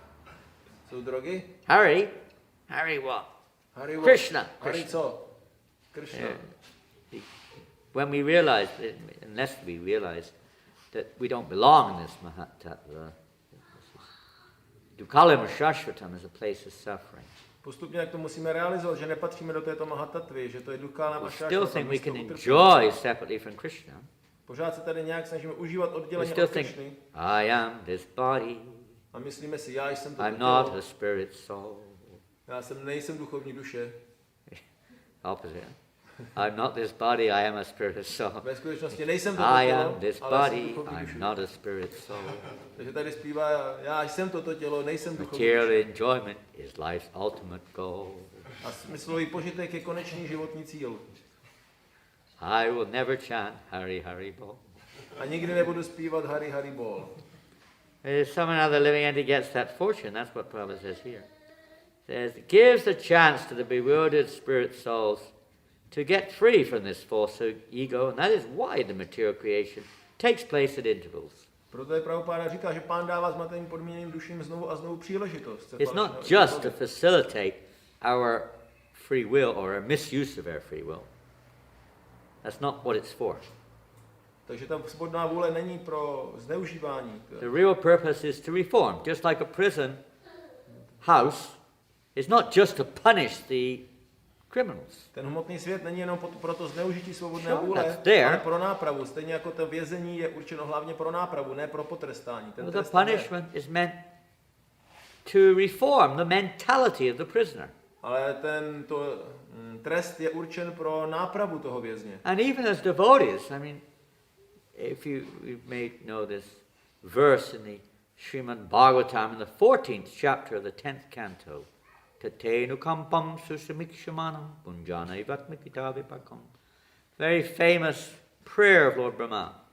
Jsou drogy? Hare? Hare what? Hare what? Krishna. Hare Krishna. co? Krishna. When we realize, unless we realize that we don't belong in this mahat-tattva, Dukalam or Shashvatam is a place of suffering. Postupně jak to musíme realizovat, že nepatříme do této mahat-tattvy, že to je Dukkálem a We still Šášvatam, think we místo can utrpení. enjoy separately from Krishna. Pořád se tady nějak snažíme užívat We odděleně still od think, Krishny. I am this body. A myslíme si, já jsem to I'm not tělo, a spirit soul. nejsem duchovní duše. Opposite. I'm not this body, I am a spirit soul. Ve skutečnosti nejsem to I tělo, am this ale jsem body, duchovní I'm duše. not a spirit soul. Takže tady zpívá, já jsem toto tělo, nejsem duchovní Material duše. enjoyment is life's ultimate goal. A smyslový požitek je konečný životní cíl. I will never chant Hari Hari Bol. A nikdy nebudu zpívat Hari Hari Bol. There's some other living entity gets that fortune. That's what Prabhupada says here. Says, gives the chance to the bewildered spirit souls to get free from this false ego, and that is why the material creation takes place at intervals. Proto je Prabhupáda říká, že Pán dává zmateným podmíněným duším znovu a znovu příležitost. It's not just to facilitate our free will or our misuse of our free will. That's not what it's for. Takže ta svobodná vůle není pro zneužívání. The real purpose is to reform, just like a prison house is not just to punish the criminals. Ten hmotný svět není jenom pro to zneužití svobodné Sure, vůle, that's there. ale pro nápravu. Stejně jako to vězení je určeno hlavně pro nápravu, ne pro potrestání. Ten The trest tam je. punishment is meant to reform the mentality of the prisoner. Ale tento trest je určen pro nápravu toho vězně. And even as devotees, I mean, if you may know this verse in the Srimad Bhagavatam in the 14th chapter of the 10th canto, Tatenu kampam susamikshamanam punjana ivatmikita vipakam. Very famous prayer of Lord Brahma.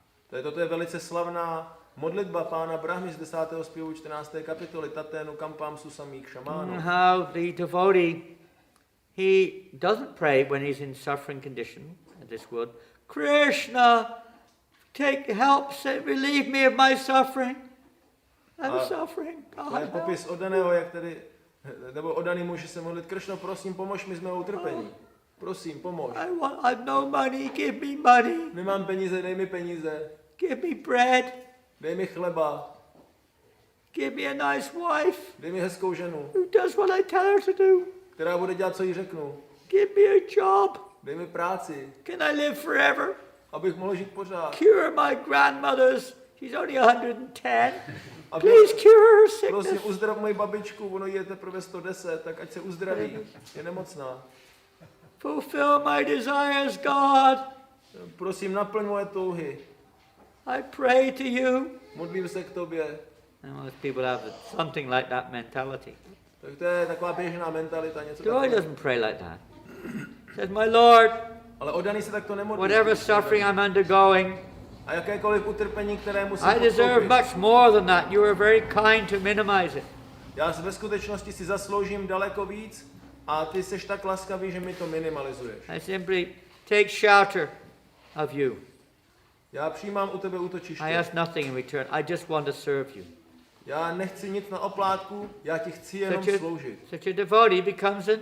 Toto je velice slavná modlitba pána Brahmy z 10. zpěvu 14. kapitoly Tatenu kampam susamik šamánu. How the devotee, he doesn't pray when he's in suffering condition, in this world, Krishna, take help, relieve me of my suffering. I'm suffering. To je God, popis help. oddaného, jak tedy Nebo oddaný muž se modlit, Kršno, prosím, pomož mi, jsme utrpení. Prosím, pomož. I've no money, give me money. Nemám peníze, dej mi peníze. Give me bread. Dej mi chleba. Give me a nice wife. Dej mi hezkou ženu, Who does what I tell her to do. která bude dělat, co jí řeknu. Give me a job. Dej mi práci, Can I live forever? abych mohl žít pořád. Cure my grandmother's. She's only 110. Aby, Please cure her sickness. prosím, uzdrav moji babičku, ono jí je teprve 110, tak ať se uzdraví. Je nemocná. Fulfill my desires, God. Prosím, naplň moje touhy. I pray to you. Modlím se k tobě. And most people have something like that mentality. Tak to je taková běžná mentalita, něco Joy takového. doesn't pray like that. Says, my Lord, Ale oddaný se takto nemodlí. whatever suffering I'm undergoing, A jakékoliv utrpení, které musím I deserve podstoupit. much more than that. You are very kind to minimize it. Já ve skutečnosti si zasloužím daleko víc a ty seš tak laskavý, že mi to minimalizuješ. I simply take shelter of you. Já přijímám u tebe I útočiště. ask nothing in return. I just want to serve you. Já nechci nic na oplátku, já ti chci jenom sloužit. Such a devotee becomes an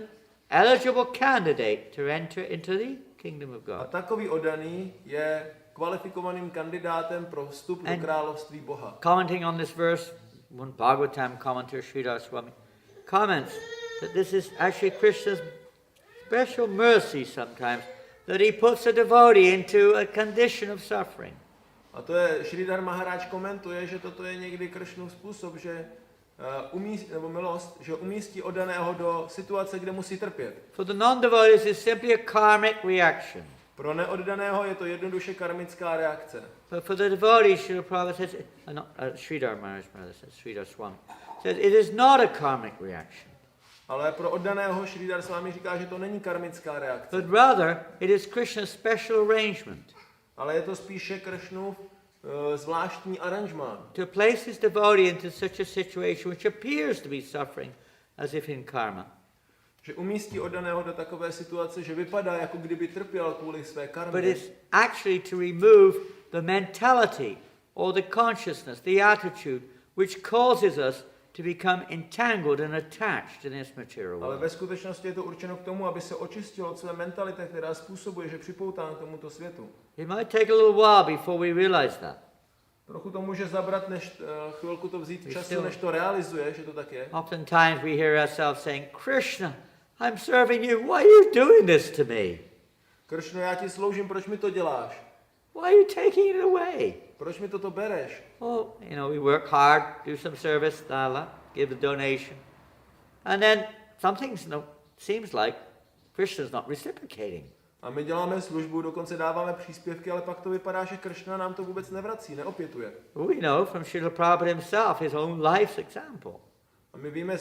eligible candidate to enter into the kingdom of A God. takový oddaný je kvalifikovaným kandidátem pro vstup do And- království Boha. Commenting on this verse, one Bhagavatam commentator, Sridhar Swami, comments that this is actually Krishna's special mercy sometimes, that he puts a devotee into a condition of suffering. A to je, Sridhar Maharaj komentuje, že toto je někdy Krishnův způsob, že nebo milost, že umístí oddaného do situace, kde musí trpět. For the non-devotees, it's simply a karmic reaction. Pro neoddaného je to jednoduše karmická reakce. But for the devotees, Srila Prabhupada says, Sridhar Maharaj rather says, Sridhar Swami, says it is not a karmic reaction, Ale pro oddaného Sridhar s vámi říká, že to není karmická reakce, but rather it is Krishna's special arrangement ale je to spíše Krishnův zvláštní aranžmán. to place his devotee into such a situation which appears to be suffering, as if in karma. Že umístí oddaného do takové situace, že vypadá, jako kdyby trpěl kvůli své But karmě. it's actually to remove the mentality or the consciousness, the attitude, which causes us to become entangled and attached in this material Ale world. ve skutečnosti je to určeno k tomu, aby se očistil od své mentality, která způsobuje, že připoután k tomuto světu. It might take a little while before we realize that. Trochu to může zabrat, než chvilku to vzít času, still- než to realizuje, že to tak je. Oftentimes we hear ourselves saying, Krishna, I'm serving you. Why are you doing this to me? Kršno, já ti sloužím, proč mi to děláš? Why are you taking it away? Proč mi toto bereš? Oh, we work hard, do some service, give a donation. And then seems like Krishna's not reciprocating. A my děláme službu, dokonce dáváme příspěvky, ale pak to vypadá, že Kršna nám to vůbec nevrací, neopětuje. We know from Srila Prabhupada himself, his own life's example. A my víme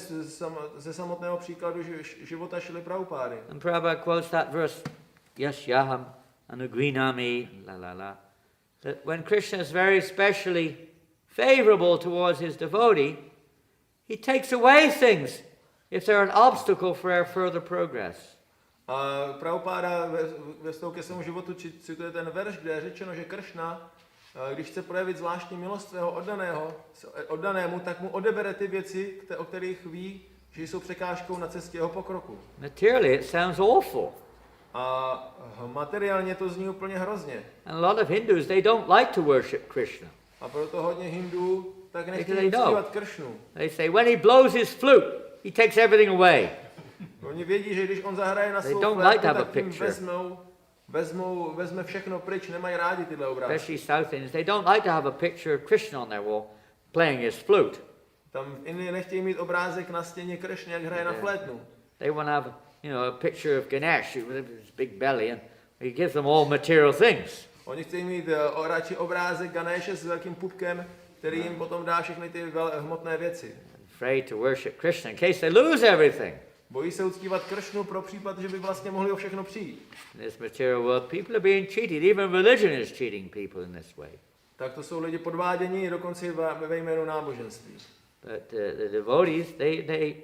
ze samotného příkladu života Šrily Prabhupády. And Prabhupada quotes that verse, Yasyaham anugrinami, la la la. That when Krishna is very specially favorable towards his devotee, he takes away things if they're an obstacle for our further progress. A Prabhupáda ve vztahu ke svému životu cituje ten verš, kde je řečeno, že Kršna, když chce projevit zvláštní milost svého oddanému, tak mu odebere ty věci, o kterých ví, že jsou překážkou na cestě jeho pokroku. Materially, it sounds awful. A materiálně to zní úplně hrozně. And a lot of Hindus, they don't like to worship Krishna. A proto hodně Hindů tak They nechtějí don't. uctívat Kršnu. They say, when he blows his flute, he takes everything away. Oni vědí, že když on zahraje na They svou don't flétnu, like to have a tak tím picture. vezme všechno pryč, nemají rádi tyhle obrázky. Especially South Indians, they don't like to have a picture of Krishna on their wall playing his flute. Tam v Indii nechtějí mít obrázek na stěně Kršny, jak hraje na flétnu. They want to have, a picture of Ganesh with his big belly, and he gives them all material things. Oni chtějí mít radši obrázek Ganeshe s velkým pupkem, který jim potom dá všechny ty hmotné věci. Afraid to worship Krishna in case they lose everything. Bojí se uctívat Kršnu pro případ, že by vlastně mohli o všechno přijít. In this material world, people are being cheated. Even religion is cheating people in this way. Tak to jsou lidi podvádění, dokonce ve jménu náboženství. But the devotees, they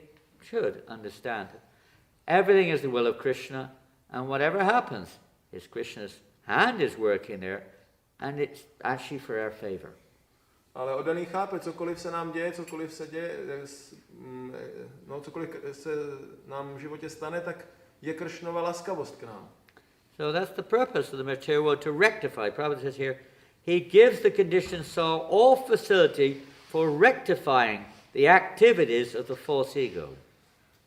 should understand that everything is the will of Krishna, and whatever happens is Krishna's hand is working there, and it's actually for our favor. Ale oddaný chápe, cokoliv se nám děje, cokoliv se děje, cokoliv se nám v životě stane, tak je Kršnova laskavost k nám. So that's the purpose of the material world, to rectify. Prabhupada says here, he gives the conditioned soul all facility for rectifying the activities of the false ego.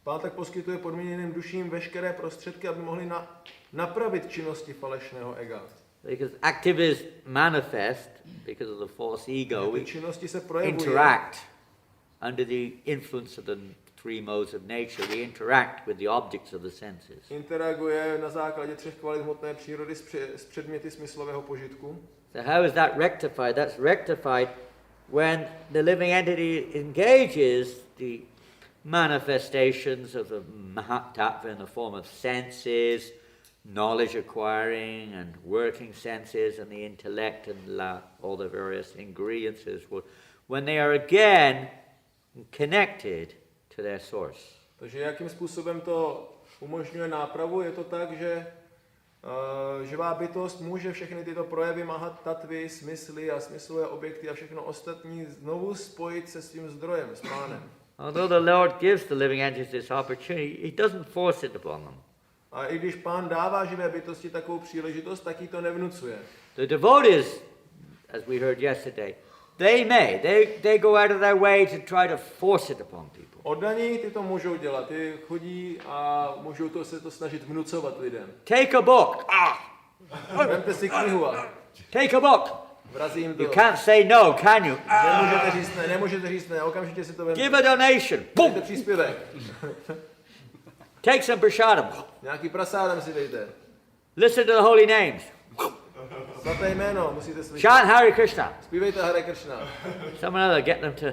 Pán tak poskytuje podmíněným duším veškeré prostředky, aby mohli napravit činnosti falešného ega. Because activities manifest because of the false ego. We činnosti se projevují. Interact under the influence of the three modes of nature. We interact with the objects of the senses. Interaguje na základě třech kvalit hmotné přírody s předměty smyslového požitku. So how is that rectified? That's rectified when the living entity engages the manifestations of the mahat-tattva in the form of senses, knowledge acquiring and working senses, and the intellect and all the various ingredients, when they are again connected to their source. Takže jakým způsobem to umožňuje nápravu? Je to tak, že živá bytost může všechny tyto projevy mahat-tattvy, smysly a smyslové objekty a všechno ostatní znovu spojit se svým zdrojem, s Pánem. Although the Lord gives the living entities this opportunity, He doesn't force it upon them. A i když Pán dává živé bytosti takovou příležitost, tak jí to nevnucuje. The devotees, as we heard yesterday, they go out of their way to try to force it upon people. Oddaní ty to můžou dělat, ty chodí a můžou se to snažit vnucovat lidem. Take a book. Vemte si knihu a take a book. Vrazí jim to. You can't say no, can you? Nemůžete říct ne, okamžitě si to vemte. Give a donation. Dejte příspěvek. Take some prasadam. Nějaký prasádem si dejte. Listen to the holy names. Svaté jméno musíte slyšet. Chant Hare Krishna. Zpívejte Hare Krishna. Some another get them to,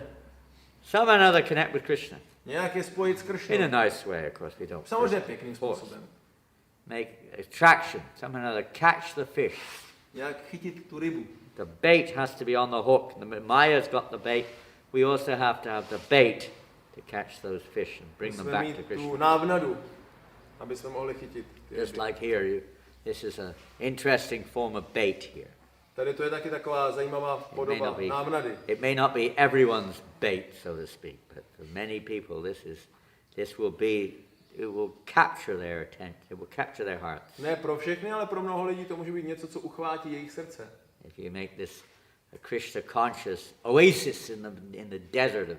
some another connect with Krishna. Nějak je spojit s Krishnou. In a nice way, of course, we don't. Samozřejmě pěkným způsobem. Make attraction. Some another catch the fish. Nějak chytit tu rybu. The bait has to be on the hook. The Maya's got the bait. We also have to have the bait to catch those fish and bring them back to Krishna. Tu návnadu, aby jsme mohli chytit. Just like here, this is an interesting form of bait here. Tady to je taky taková zajímavá podoba návnady. It may not be everyone's bait, so to speak, but for many people, it will capture their attention. It will capture their hearts. Ne pro všechny, ale pro mnoho lidí to může být něco, co uchvátí jejich srdce. If you make this a Krishna conscious oasis in the desert of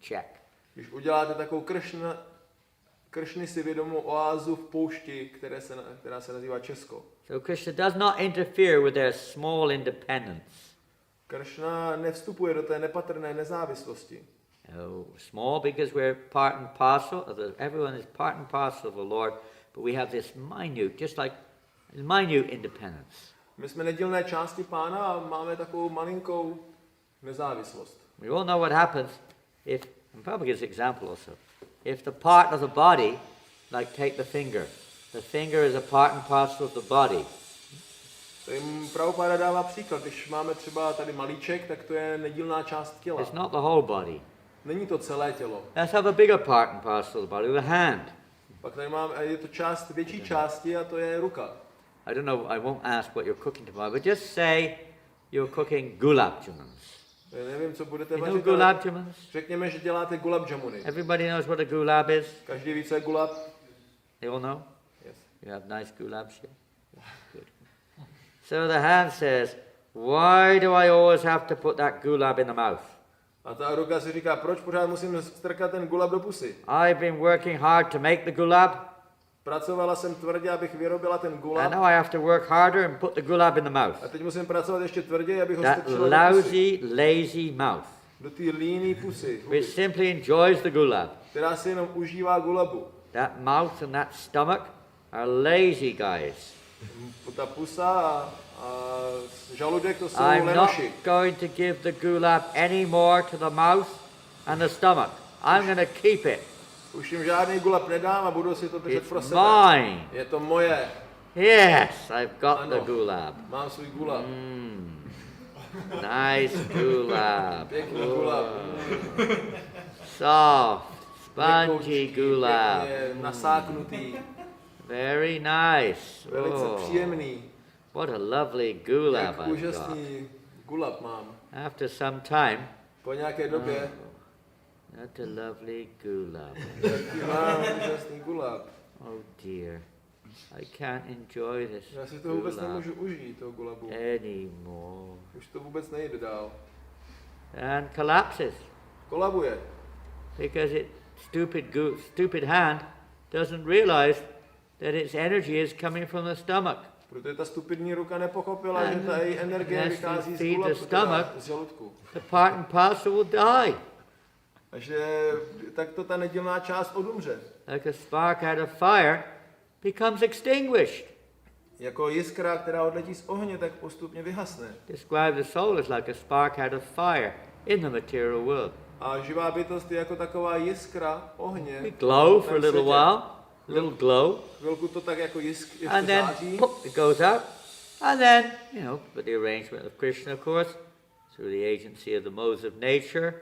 Czech. Když uděláte takovou Kršny si vědomou oázu v poušti, která se nazývá Česko. So Krishna does not interfere with their small independence. Kršna nevstupuje do té nepatrné nezávislosti. Small because we're part and parcel everyone is part and parcel of the Lord, but we have this minute independence. My jsme nedílné části Pána a máme takovou malinkou nezávislost. We all know what happens if, and probably gives an example also, if the part of the body, like take the finger is a part and parcel of the body. Prabhupada dává příklad, když máme třeba tady malíček, tak to je nedílná část těla. It's not the whole body. Není to celé tělo. Let's have a bigger part and parcel of the body, the hand. Pak tady je to část větší části a to je ruka. I don't know, I won't ask what you're cooking tomorrow, but just say you're cooking gulab jamuns. Nevím, co budete You know vařit, gulab jamuns? Řekněme, že děláte gulab jamuny. Everybody knows what a gulab is? Každý ví, co je gulab? They all know? Yes. You have nice gulabs here? Good. So the hand says, why do I always have to put that gulab in the mouth? A ta ruka si říká, proč pořád musím strkat ten gulab do pusy? I've been working hard to make the gulab. Pracovala jsem tvrdě, abych vyrobila ten gulab. And now I have to work harder and put the gulab in the mouth. A teď musím pracovat ještě tvrdě, abych ho That strčila do pusy. lazy mouth, Do té líný pusy, which simply enjoys the gulab. která si jenom užívá gulabu. That mouth and that stomach are lazy guys. Ta pusa a žaludek to jsou I'm not lenoši. going to give the gulab any more to the mouth and the stomach. I'm going to keep it. Už jim žádný gulab nedám a budu si to držet pro It's sebe. mine. Je to moje. Yes, I've got Ano. the gulab. Mám svůj gulab. Nice gulab. Pěkný gulab. Soft, spongy Měkoučký, gulab. pěkně nasáknutý. Very nice. Velice Oh, příjemný. what a lovely gulab Jak I've got. úžasný gulab mám. After some time, Po nějaké době, that's a lovely gulab. jaký mám úžasný gulab. Oh dear, I can't enjoy this Já si to vůbec gulab nemůžu užít, toho gulabu. anymore. Už to vůbec nejde dál. And collapses Kolabuje. because stupid hand doesn't realize that its energy is coming from the stomach. Protože ta stupidní ruka nepochopila, že ta její energie Yes, vychází z feed the gulabu, stomach. z žaludku. The part and parcel will die, A že takto ta nedílná část odumře. like a spark out of fire becomes extinguished. Jako jiskra, která odletí z ohně, tak postupně vyhasne. Describe the soul as like a spark out of fire in the material world. A živá bytost je jako taková jiskra ohně. We glow for a v little světě. while, a little glow, Chvilku to tak jako ještě and then září. pop, it goes out. And then, with the arrangement of Krishna, of course, through the agency of the modes of nature,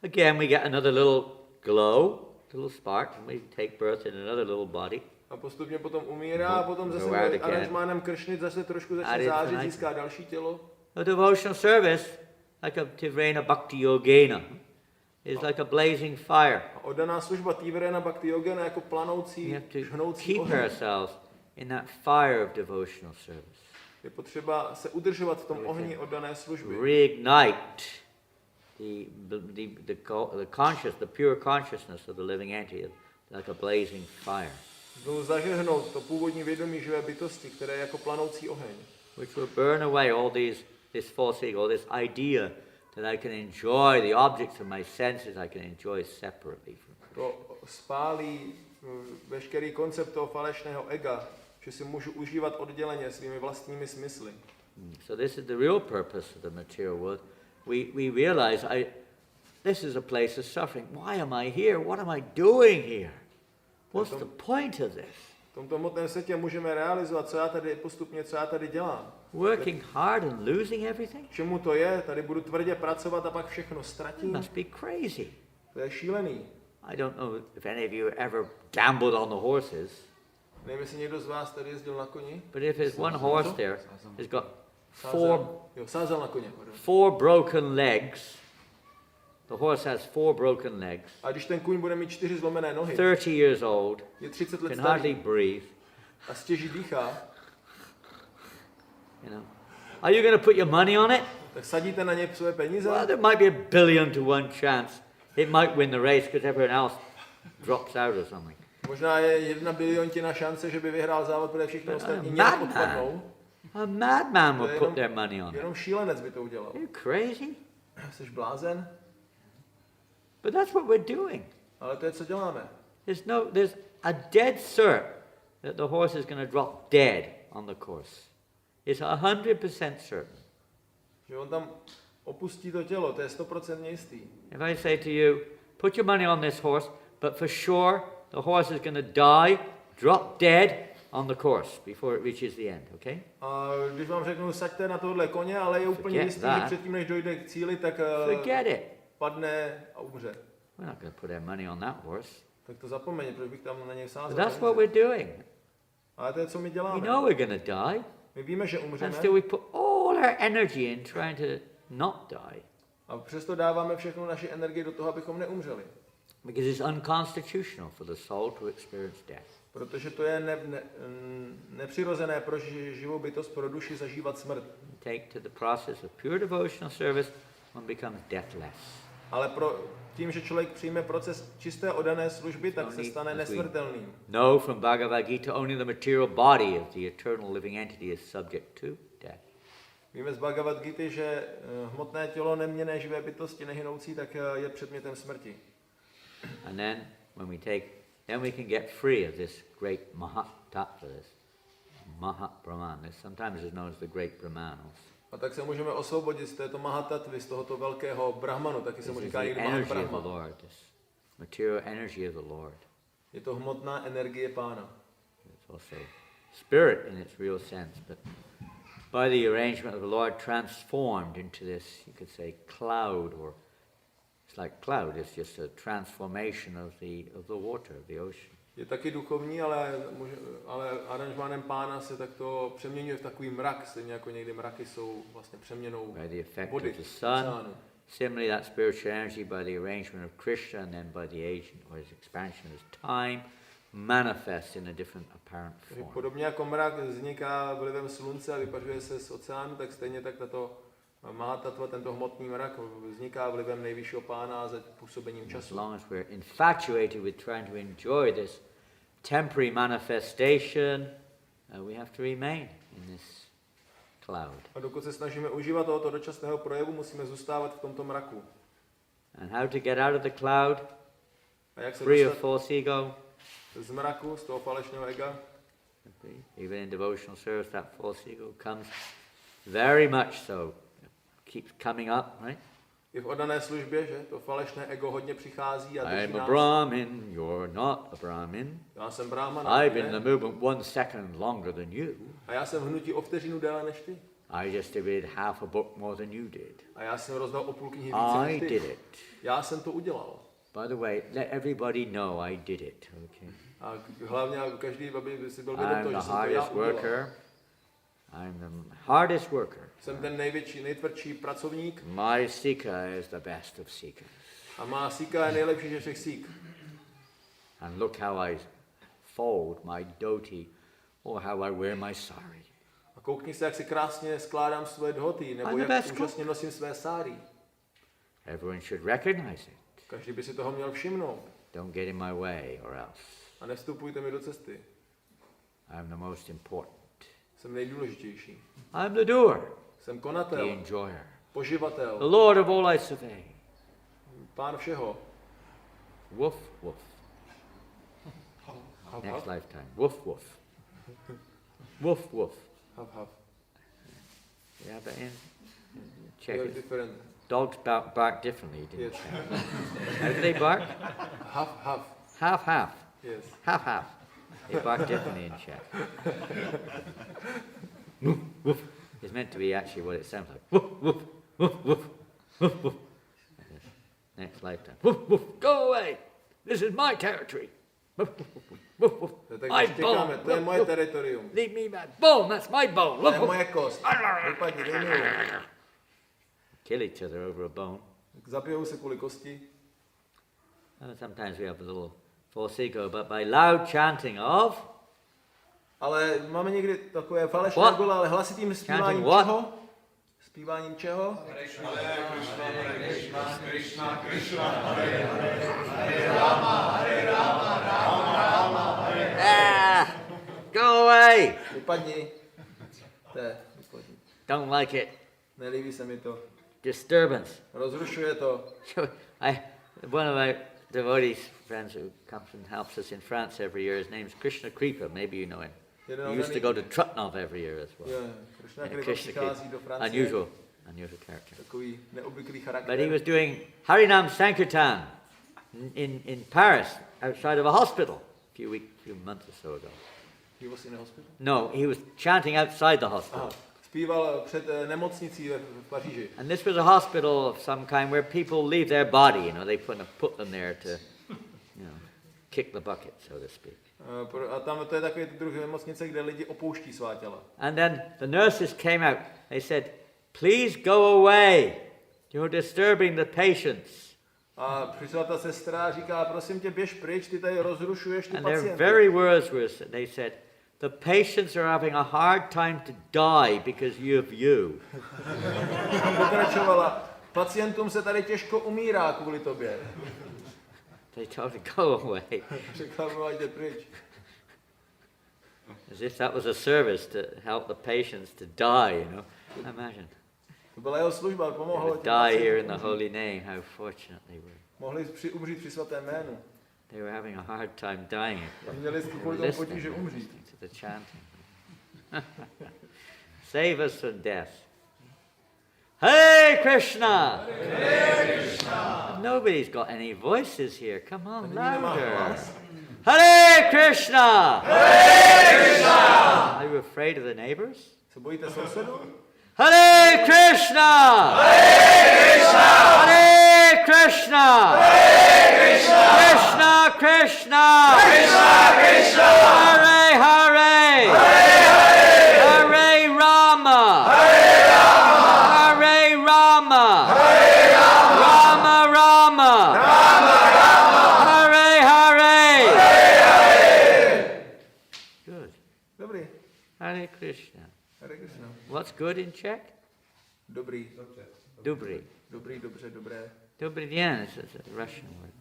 again we get another little glow, little spark, and we take birth in another little body. A postupně potom umírá a potom Go zase out again. aranžmánem Kršny zase trošku Add začne it zářit, tonight. získá další tělo. A devotional service, like a Tivrena Bhakti Yogena, is like a blazing fire. A oddaná služba Tivrena Bhakti Yogena jako We planoucí, have to žhnoucí keep oheň. ourselves in that fire of devotional service. Je potřeba se udržovat v tom ohni oddané služby. Reignite the pure consciousness of the living entity like a blazing fire, Znovu zažehnout to původní vědomí živé bytosti, které je jako planoucí oheň. which will burn away all this false ego, all this idea that I can enjoy the objects of my senses, I can enjoy separately from Krishna. To spálí veškerý koncept toho falešného ega, že si můžu užívat odděleně svými vlastními smysly. So this is the real purpose of the material world. We realize this is a place of suffering. Why am I here? What am I doing here? What's the point of this? V tomto hmotném světě můžeme realizovat, co já tady dělám. Working hard and losing everything? K čemu to je? Tady budu tvrdě pracovat a pak všechno It ztratím. must be crazy. To je šílený. I don't know if any of you ever gambled on the horses, Nevím, jestli někdo z vás tady jezdil na koni. but if there's one horse there, he's got Sázel na koně. four broken legs. The horse has four broken legs. A když ten kůň bude mít 4 zlomené nohy, 30 years old, je 30 let can hardly starý breathe. a stěží dýchá, Are you going to put your money on it? tak sadíte na něj své peníze. Well, there might be a 1,000,000,000 to 1 chance. It might win the race because everyone else drops out or something. Možná je 1 biliontina šance, že by vyhrál závod, protože všichni ostatní nějak madman. odpadnou. A madman To will je put their money on it. jenom šílenec by to udělal. Are you crazy? Jsi blázen? But that's what we're doing. Ale to je, co děláme. There's a dead cert that the horse is going to drop dead on the course. It's 100% certain. Že on tam opustí to tělo, to je 100% jistý. If I say to you, put your money on this horse, but for sure the horse is going to die, drop dead on the course before it reaches the end, okay? A když vám řeknu, saďte na tohle koně, ale je úplně Forget jistý, that. že předtím, než dojde k cíli, tak Forget it. padne a umře. We're not going to put our money on that horse. Tak to zapomeň, protože bych tam na něj But sázel. that's what we're doing. Ale to je, co my We děláme. know we're going to die, My víme, že and umřeme, still we put all our energy in trying to not die, a přesto dáváme všechnu naši energii do toho, abychom neumřeli. because it's unconstitutional for the soul to experience death. Protože to je nepřirozené pro živou bytost, pro duši zažívat smrt. Take to the process of pure devotional service, one becomes deathless. Ale tím, že člověk přijme proces čisté oddané služby, tak se stane nesmrtelným. Know from Bhagavad Gita only the material body of the eternal living entity is subject to death. Víme z Bhagavad Gity, že hmotné tělo neměnné živé bytosti nehynoucí, tak je předmětem smrti. And then then we can get free of this great mahat-tattva, this mahat-brahman. Sometimes it's known as the great Brahman also. A tak se můžeme osvobodit z této mahat-tattvy, z tohoto velkého brahmanu, taky se This mu is říká the někdy energy of the mahat-brahma. Lord, this material energy of the Lord. Je to hmotná energie Pána. It's also spirit in its real sense, but by the arrangement of the Lord transformed into this, you could say, cloud, or it's like cloud, it's just a transformation of the water, of the ocean. Je taky duchovní, ale aranžmánem Pána se takto přeměňuje v takový mrak, stejně jako někdy mraky jsou vlastně přeměnou by the effect vody of the v sun. oceánu. Similarly, that spiritual energy by the arrangement of Krsna and then by the agent or his expansion of his time manifests in a different apparent form. Podobně jako mrak vzniká vlivem slunce a vypařuje se z oceánu, tak stejně tak tato mahat-tattva, tento hmotný mrak, vzniká vlivem nejvyššího Pána a za působením času. As long as we're infatuated with trying to enjoy this temporary manifestation, we have to remain in this cloud. A dokud se snažíme užívat tohoto dočasného projevu, musíme zůstávat v tomto mraku. And how to get out of the cloud, A jak se free of dostat false ego? z mraku, z toho falešného ega? Even in devotional service, that false ego comes very much so. Keeps coming up, right? I v oddané službě, že? To falešné ego hodně přichází a drží I'm a nás. Brahmin, you're not a Brahmin. Já jsem Brahman, I've been in the movement 1 second longer than you. a já jsem v hnutí o vteřinu déle než ty. I just did half a book more than you did. A já jsem rozdal o půl knihy více I než ty. did it. Já jsem to udělal. By the way, let everybody know I did it, okay? A hlavně každý, aby si byl vědom I'm toho, the že jsem to já hardest udělal. worker. I'm the hardest worker. Jsem ten nejtvrdší pracovník My Sika is the best of Sikas. a má síka je nejlepší ze všech sík. And look how I fold my dhoti or how I wear my sari. A koukni se, jak si krásně skládám své dhoty, nebo I'm the jak best úžasně nosím své sáry. Everyone should recognize it. Každý by si toho měl všimnout. Don't get in my way or else. A nevstupujte mi do cesty. I'm the most important. Jsem nejdůležitější. I'm the doer, Jsem the konatel, enjoyer, the poživatel, Lord of all I survey. pán všeho. Woof, woof. Hav, Next hav, lifetime. Woof, woof. Woof, woof. hav, hav. You have that in? They Check are it. different. Dogs bark differently, didn't Yes. you? How do they bark? Hav, hav. Half, half. Yes. Half, half. They bark differently in Czech. Woof, woof. It's meant to be actually what it sounds like. Woof, woof, woof, woof, woof, woof. Next lifetime. Woof, woof. Go away. This is my territory. Woof, woof, woof, woof. To je tak, My když těkáme, bone. to je Woof, moje woof. teritorium. Leave me my bone. That's my bone. To Woof, je woof. moje kost. Vypadni, dej mi ji. Kill each other over a bone. Zabijou se kvůli kosti. Sometimes we have a little false ego, but by loud chanting of Ale máme někdy takové falešné What? gule, ale hlasitým zpíváním Chanting what? čeho? Zpíváním čeho? go away. Vypadni. Vypadni. Don't like it. Nelíbí se mi to. Disturbance. Rozrušuje to. One of my devotees friends who comes and helps us in France every year, his name's Krishna Kripa, maybe you know him. He used to go to Trutnov every year as well. Jo, Krsna, Yeah, který Krishna přichází Kripa. do Francie. Unusual character. Takový neobvyklý But charakter. he was doing Harinam Sankirtan in Paris, outside of a hospital, a few months or so ago. He was in a hospital? No, he was chanting outside the hospital. Aha. Zpíval před nemocnicí v Paříži. And this was a hospital of some kind where people leave their body, you know, they put them there to, kick the bucket, so to speak. A tam to je takový druh nemocnice, kde lidi opouští svá těla. And then the nurses came out. They said, please go away. You're disturbing the patients. A přišla ta sestra a říká, prosím tě, běž pryč, ty tady rozrušuješ ty And their pacienty. very words were, they said, the patients are having a hard time to die because of you. A pokračovala, pacientům se tady těžko umírá kvůli tobě. They told her, go away. Řekla mu, ať jde pryč. As if that was a service to help the patients to die, Imagine. To byla jeho služba, They pomohlo would těm die here in the pacientům. holy name. How fortunate they were. Mohli umřít při svatém jménu. They were having a hard time dying. Měli kvůli tomu potíže umřít. To the chanting. Save us from death. Hare Krishna! Hare Krishna! Nobody's got any voices here. Come on, Nikdo nemá louder. hlas. Hare Krishna! Hare Krishna! Are you afraid of the neighbors? Se bojíte sousedů? Hare Krishna! Hare Krishna! Hare Krishna! Hare Krishna! Krishna Krishna! Krishna good in Czech? Dobrý. Dobrý. Dobrý, dobře, dobré. Dobrý den is a Russian word.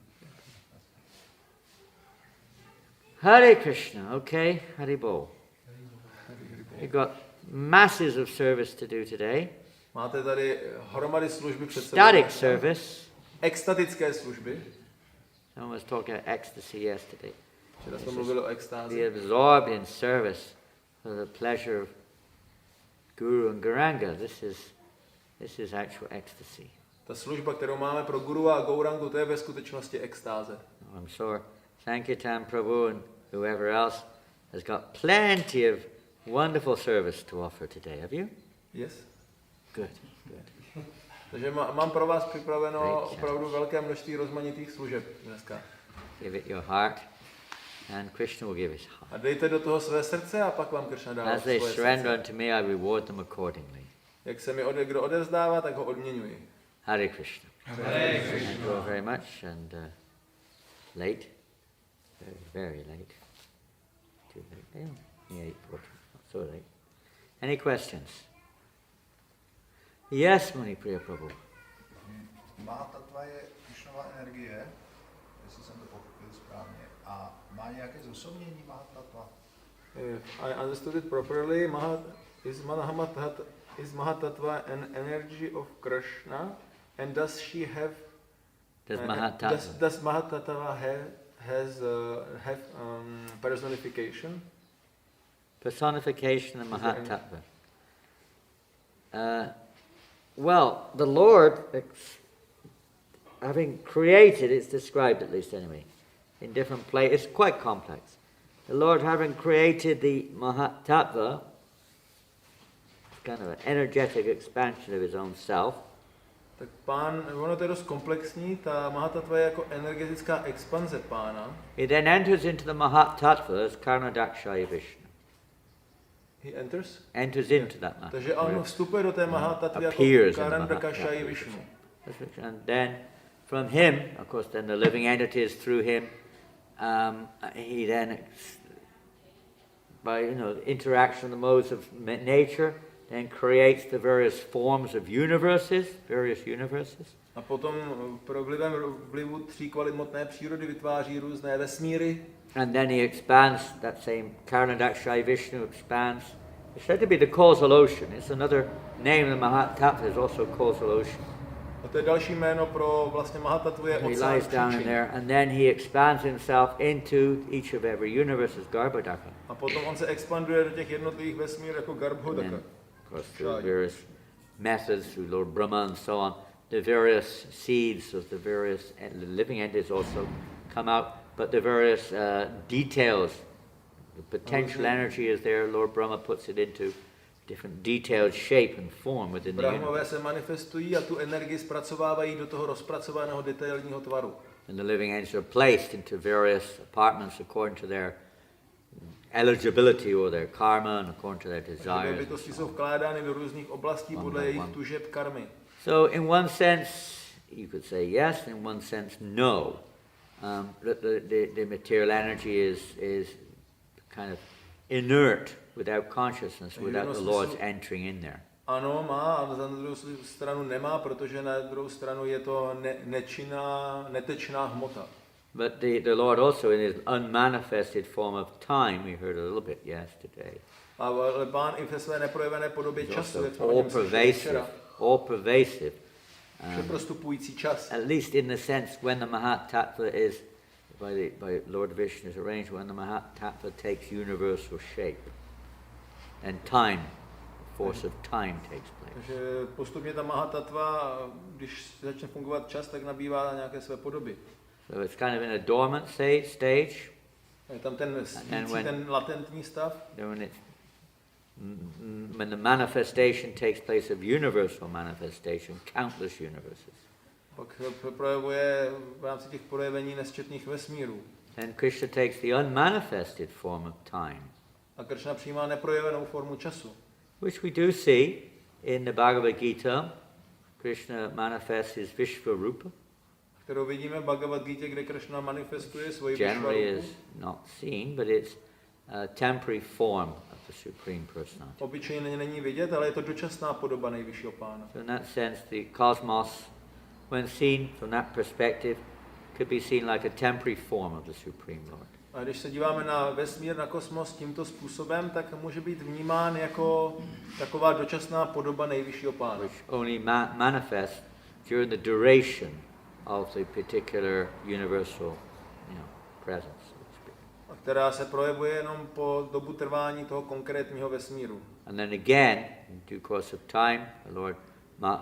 Hare Krishna, okay, Hare Bol. You've got masses of service to do today. Máte tady hromady služby před sebou. Static service. Extatické služby. Someone was talking about ecstasy yesterday. Včera jsme mluvili o extázi. Be absorbed in service for the pleasure of Guru and Gauranga. This is actual ecstasy. Ta služba, kterou máme pro Guru a Gaurangu, to je ve skutečnosti extáze. I'm sure Sankirtan Prabhu and whoever else has got plenty of wonderful service to offer today. Have you? Yes. Good. Takže mám pro vás připraveno opravdu velké množství rozmanitých služeb dneska. Give it your heart, and Krishna will give his heart. A dejte do toho své srdce a pak vám Kršna dá As they svoje surrender srdce. unto me, I reward them accordingly. Jak se mi kdo odevzdává, tak ho odměňuji. Hare Krishna. Hare Thank Krishna. you all very much, and late, very late. Too late. Yeah, 8:40. Not so late. Any questions? Yes, Munipriya Prabhu. Mahat-tattva je Krishnova energie, jestli jsem to pochopil správně. A má nějaké zosobnění mahat-tattva? If I understood it properly, is mahat-tattva an energy of Krishna, and does she have? Does mahat-tattva Does mahat-tattva have personification? personification of Is there any- mahat-tattva? Well, the Lord, having created, it's described at least anyway, in different places, it's quite complex. The Lord having created the mahat-tattva, it's kind of an energetic expansion of his own self, Tak ono to je dost komplexní, ta mahat-tattva je jako energetická expanze pána. he then enters into the mahat-tattva as Karnadakshaya Vishnu. He enters? Enters into that mahat. Takže on vstupuje do té mahat-tattvy jako Appears in the Karnadakshaya mahat-tattva. Vishnu. And then from him, of course, then the living entity is through him. He then, by interaction of the modes of nature, then creates the various forms of various universes. A potom pro vlivu tří kvalit hmotné přírody vytváří různé vesmíry. And then he expands, that same Karnadakshaya Vishnu expands. It's said to be the causal ocean. It's another name of the Mahat-tattva, is also causal ocean. A to je další jméno pro vlastně mahat-tattvu je He oceán lies down in příčin. there, and then he expands himself into each of every universe as Garbhodaka. A potom on se expanduje do těch jednotlivých vesmír jako And Garbhodaka. then, of course, through various methods, through Lord Brahma and so on, the various seeds of the various living entities also come out, but the various details, the potential energy is there, Lord Brahma puts it into different detailed shape and form within the Brahmové universe. se manifestují a tu energii zpracovávají do toho rozpracovaného detailního tvaru. And the living entities are placed into various apartments according to their eligibility or their karma and according to their Takže desires. bytosti jsou vkládány do různých oblastí One podle by jejich one. tužeb karmy. So in one sense, you could say yes, in one sense, no. The material energy is kind of inert without consciousness, without the Lord's entering in there. Ano, má, ale na druhou stranu nemá, protože na druhou stranu je to netečná hmota. But the Lord also in his unmanifested form of time, we heard a little bit yesterday, Ale Pán i ve své neprojevené podobě is času, also jak jsme o něm slyšeli včera, all pervasive. přeprostupující čas. At least in the sense when the mahat-tattva is, by Lord Vishnu's arrangement, when the mahat-tattva takes universal shape, and time, the force of time takes place. Takže postupně ta mahat-tattva, když začne fungovat čas, tak nabývá nějaké své podoby. So it's kind of in a dormant stage, Je tam ten spící, ten latentní stav. then when the manifestation takes place of universal manifestation, countless universes. Pak projevuje v rámci těch projevení nesčetných vesmírů. Then Krishna takes the unmanifested form of time, A Kršna přijímá neprojevenou formu času. which we do see in the Bhagavad Gita. Krishna manifests his Vishvarupa. Kterou vidíme v Bhagavad Gita, kde Kršna manifestuje svoji Generally Vishvarupu. is not seen, but it's a temporary form of the Supreme Personality. Obyčejně není vidět, ale je to dočasná podoba nejvyššího pána. So in that sense, the cosmos, when seen from that perspective, could be seen like a temporary form of the Supreme Lord. A když se díváme na vesmír, na kosmos tímto způsobem, tak může být vnímán jako taková dočasná podoba nejvyššího pána. Which only manifests during the duration of the particular universal, presence, so to speak. A která se projevuje jenom po dobu trvání toho konkrétního vesmíru. And then again, in due course of time, the Lord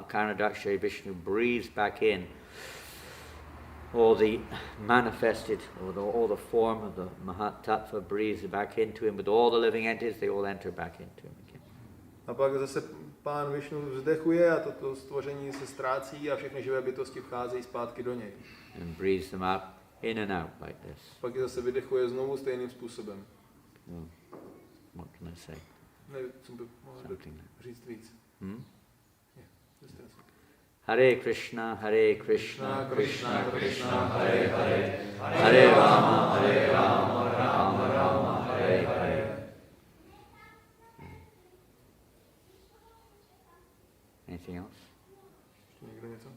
Karnadakshari Vishnu breathes back in all the manifested, all the form of the mahat-tattva, breathes back into him with all the living entities, they all enter back into him again. A pak zase pán Višnu vzdechuje a toto stvoření se ztrácí a všechny živé bytosti vcházejí zpátky do něj. And breathes them out, in and out like this. Pak je zase vydechuje znovu stejným způsobem. No, what can I say? Nevím, co by mohl Something like říct víc. Hare Krishna, Hare Krishna, Krishna, Krishna, Hare Hare, Hare Rama, Rama Rama, Hare Hare. Anything else? Ještě někdo něco?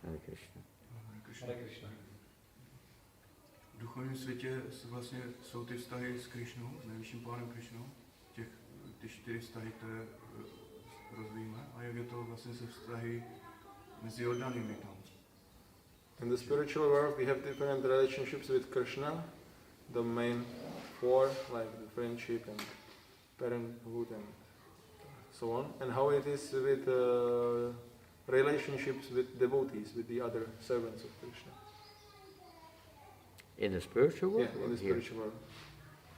Hare Krishna. Hare Krishna. V duchovním světě vlastně jsou ty vztahy s Krišnou, s nejvyšším pánem Krišnou, ty 4 vztahy, které rozvíjíme, a jak je to vlastně se vztahy mezi oddanými tam. In the spiritual world we have different relationships with Krishna, the main 4, like the friendship and parenthood and so on, and how it is with relationships with devotees, with the other servants of Krishna. In the spiritual world? Yeah, in the spiritual world.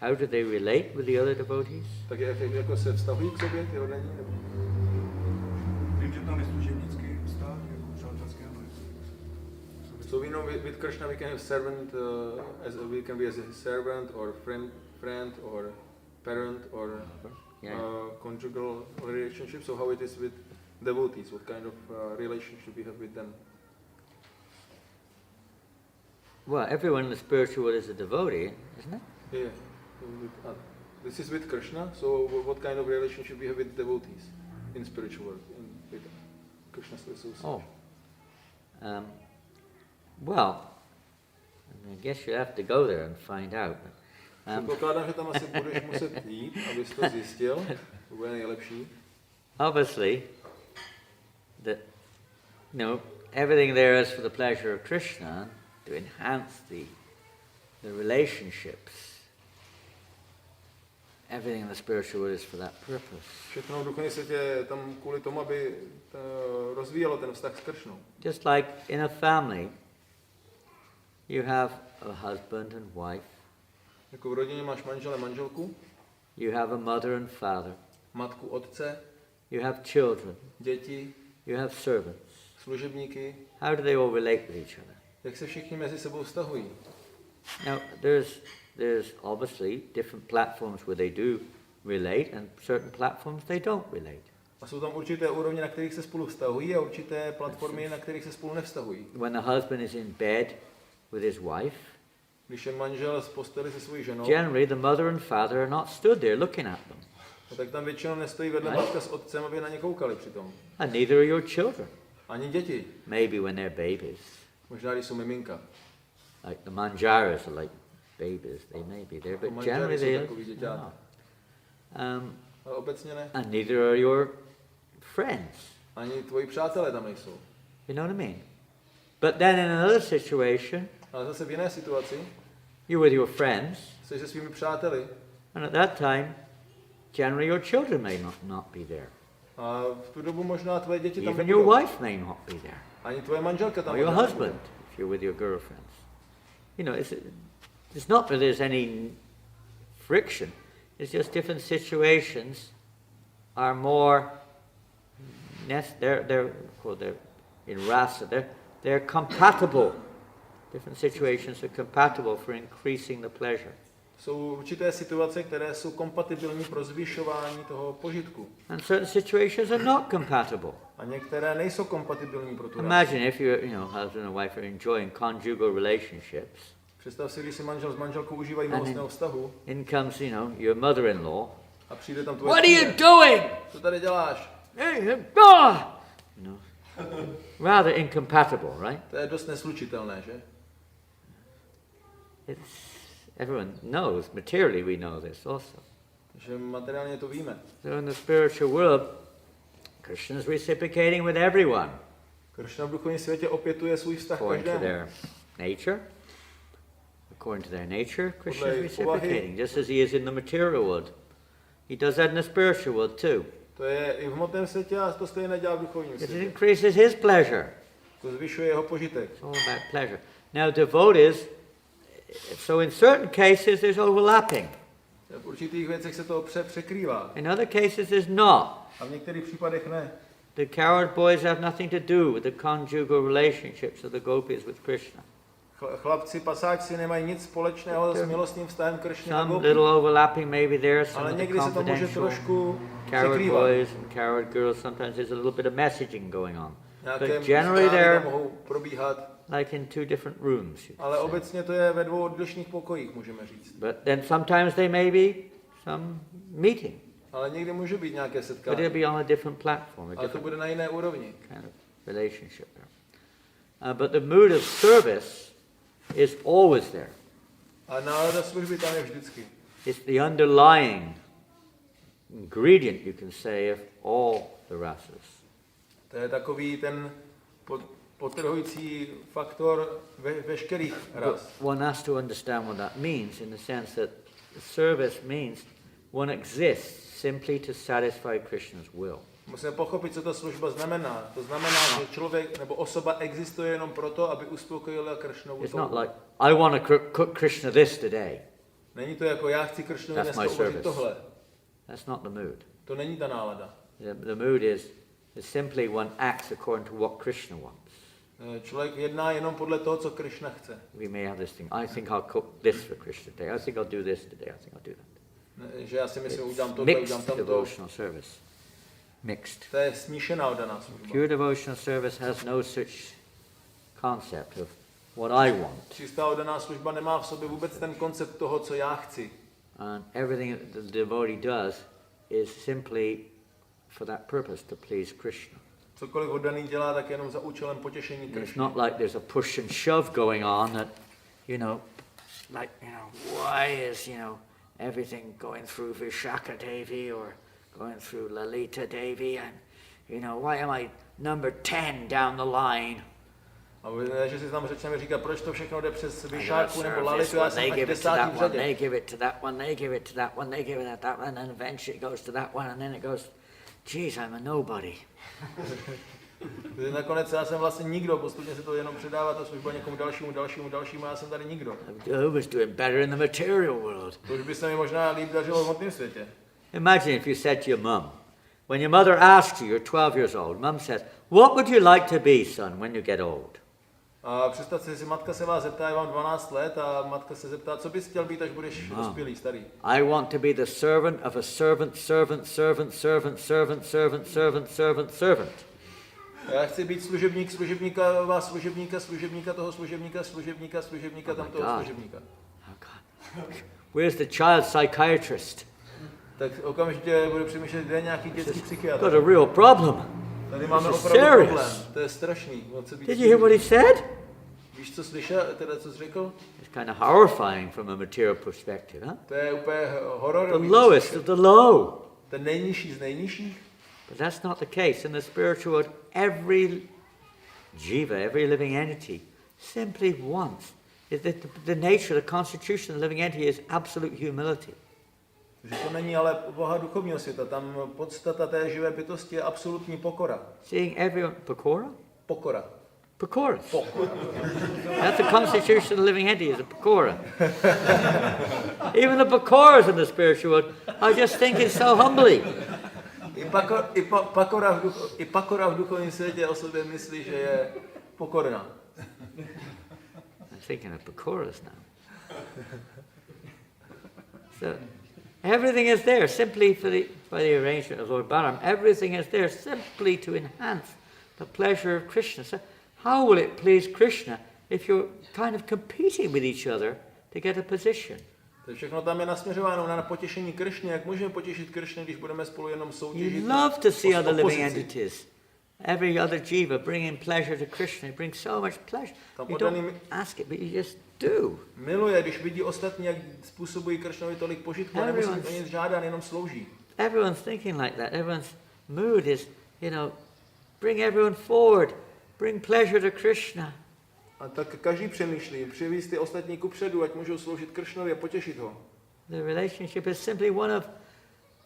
How do they relate with the other devotees? Tak jako se vztahují k sobě ty oddaní? Vím, že tam je služebnický vztah, jako přátelský, ale So we know with Krishna we can have servant, we can be as a servant or friend or parent or conjugal relationship. So how it is with devotees? What kind of relationship we have with them? Well, everyone in the spiritual world is a devotee, isn't it? Yeah. This is with Krishna. So what kind of relationship we have with devotees in spiritual world, with Krishna's association? Oh. Well, I guess you have to go there and find out. Předpokládám, že tam asi budeš muset jít, abys to zjistil. To bude nejlepší. Obviously, everything there is for the pleasure of Krishna, to enhance the relationships. Everything in the spiritual world is for that purpose. Všechno v duchovním světě je tam kvůli tomu, aby rozvíjelo ten vztah s Kršnou. Just like in a family, you have a husband and wife. Jako v rodině máš manžele, manželku. You have a mother and father. Matku, otce. You have children. Děti. You have servants. Služebníky. How do they all relate with each other? Jak se všichni mezi sebou vztahují? Now, there's obviously different platforms where they do relate and certain platforms they don't relate. A jsou tam určité úrovně, na kterých se spolu vztahují a určité platformy, na kterých se spolu nevztahují. When the husband is in bed with his wife, když je manžel z posteli se svojí ženou, generally the mother and father are not stood there looking at them. Tak tam většinou nestojí vedle matka s otcem, aby na ně koukali přitom. And neither are your children. Ani děti. Maybe when they're babies. Možná, když jsou miminka. Like the manjaras are like babies, they may be there, but generally they are. No. Ale obecně ne. And neither are your friends. Ani tvoji přátelé tam nejsou. You know what I mean? But then in another situation, ale zase v jiné situaci, you're with your friends, jsi se svými přáteli, and at that time, generally your children may not be there. A v tu dobu možná tvoje děti tam even nebudou. your wife may not be there. Ani tvoje manželka tam or your husband, if you're with your girlfriends. You know, it's not that there's any friction. It's just different situations are more. They're in rasa. They're compatible. Different situations are compatible for increasing the pleasure. Jsou určité situace, které jsou kompatibilní pro zvyšování toho požitku. And certain situations are not compatible. A některé nejsou kompatibilní pro tu rásu. Imagine if husband and wife are enjoying conjugal relationships. Představ si, když si manžel s manželkou užívají milostného vztahu In comes, your mother-in-law. a přijde tam tvoje What are you přítel. doing? Co tady děláš? Rather incompatible, right? To je dost neslučitelné, že? Everyone knows, materially we know this also. Že materiálně to víme. So in the spiritual world, Krishna is reciprocating with everyone Krsna v duchovním světě opětuje svůj vztah according to každému. their nature. According to their nature, Krishna Podle is povahy. reciprocating, just as he is in the material world. He does that in the spiritual world too. To je i v hmotném světě a to stejně dělá v duchovním It světě. increases his pleasure. To zvyšuje jeho požitek. It's all about pleasure. Now devotees, so in certain cases there's overlapping. V určitých věcech se to překrývá. In other cases there's not. A v některých případech ne. The coward boys have nothing to do with the conjugal relationships of the gopis with Krishna. Chlapci pasáčci nemají nic společného s milostným vztahem Kršny a Some Gopi. little overlapping maybe there, some Ale of the někdy se to může confidential trošku coward překrývat. boys and coward girls, sometimes there's a little bit of messaging going on. Nějaké But generally zprávy they're tam mohou probíhat, like in two different rooms. you could ale say. obecně to je ve dvou odlišných pokojích, můžeme říct. But then sometimes they may be some meeting, Ale někdy může být nějaké but setkání. it'll be on a different platform, a Ale to different bude na jiné úrovni. kind of relationship there. But the mood of service is always there. A nálada služby tam je vždycky. It's the underlying ingredient, you can say, of all the rasas. To je takový ten podtrhující faktor veškerých But ras. one has to understand what that means in the sense that service means one exists simply to satisfy Krishna's will. Musíme pochopit, co ta služba znamená. To znamená, že člověk nebo osoba existuje jenom proto, aby uspokojila Kršnovu It's not touhu. like, I want to cook Krishna this today. Není to jako já chci Kršnovi That's dneska my uvařit service. tohle. That's not the mood. To není ta nálada. The mood is simply one acts according to what Krishna wants. Člověk jedná jenom podle toho, co Kršna chce. We may have this thing, I think I'll cook this for Krishna today. I think I'll do this today. I think I'll do that. Že já si myslím, udělám It's tohle, udělám mixed tamto. devotional service. Mixed. To je smíšená oddaná služba. Pure devotional service has no such concept of what I want. Čistá oddaná služba nemá v sobě vůbec ten koncept toho, co já chci. And everything that the devotee does is simply for that purpose, to please Krishna. Cokoliv oddaný dělá, tak jenom za účelem potěšení It's Kršny. not like there's a push and shove going on that, why is, everything going through Vishaka Devi or going through Lalita Devi and, why am I number 10 down the line? A že si tam začneme říkat, proč to všechno jde přes I gotta Vyšáku nebo serve this Lalitu, já one, jsem they až give it to 10. that v one, řadě. they give it to that one, they give it to that one, they give it to that one, and then eventually it goes to that one, and then it goes, geez, I'm a nobody. Nakonec já jsem vlastně nikdo, postupně se to jenom předává ta služba někomu dalšímu a já jsem tady nikdo. I was doing better in the material world. To už by se mi možná líp dařilo v hmotném světě. Imagine if you said to your mum, when your mother asks you, you're 12 years old, mum says, what would you like to be, son, when you get old? A představte si, matka se vás zeptá, je vám 12 let a matka se zeptá, co bys chtěl být, až budeš dospělý, starý. I want to be the servant of a servant, servant, servant, servant, servant, servant, servant, servant, servant. Já chci být služebník, služebníka, vás služebníka, služebníka toho služebníka, služebníka, služebníka tam toho God. služebníka. Oh God. Where's the child psychiatrist? Tak okamžitě budu přemýšlet, kde je nějaký dětský Got psychiatr. a real problem. Tady máme This is opravdu serious. problém, to je strašný. Did you hear what he said? Víš, co slyšel, teda co jsi řekl? It's kind of horrifying from a material perspective, huh? To je úplně The hororový. lowest of the low. Ten nejnižší z nejnižších. But that's not the case. In the spiritual world, every jiva, every living entity, simply wants. The nature, the constitution of the living entity is absolute humility. Že to není ale povaha duchovního světa, tam podstata té živé bytosti je absolutní pokora. Seeing everyone, Pekora? Pokora. Pekora. Pokora. That's the constitution of the living entity, is a Pekora. Even the Pekoras in the spiritual world are just thinking so humbly. I pakora v duchovním světě o sobě myslí, že je pokorná. I'm thinking of Pekoras now. So, Everything is there simply by the arrangement of Lord Balaram. Everything is there simply to enhance the pleasure of Krishna. So how will it please Krishna if you're kind of competing with each other to get a position? To všechno tam je nasměřováno na potěšení Kršny. Jak můžeme potěšit Kršny, když budeme spolu jenom soutěžit? You love to see other living opozici. entities. Every other jiva bringing pleasure to Krishna. It brings so much pleasure. You don't ask it, but you just do. Miluje, když vidí ostatní, jak způsobují Kršnovi tolik požitku, a nemusí o nic žádat, jenom slouží. Everyone's thinking like that. Everyone's mood is, bring everyone forward. Bring pleasure to Krishna. A tak každý přemýšlí, přivízt ty ostatní kupředu, ať můžou sloužit Kršnovi a potěšit ho. The relationship is simply one of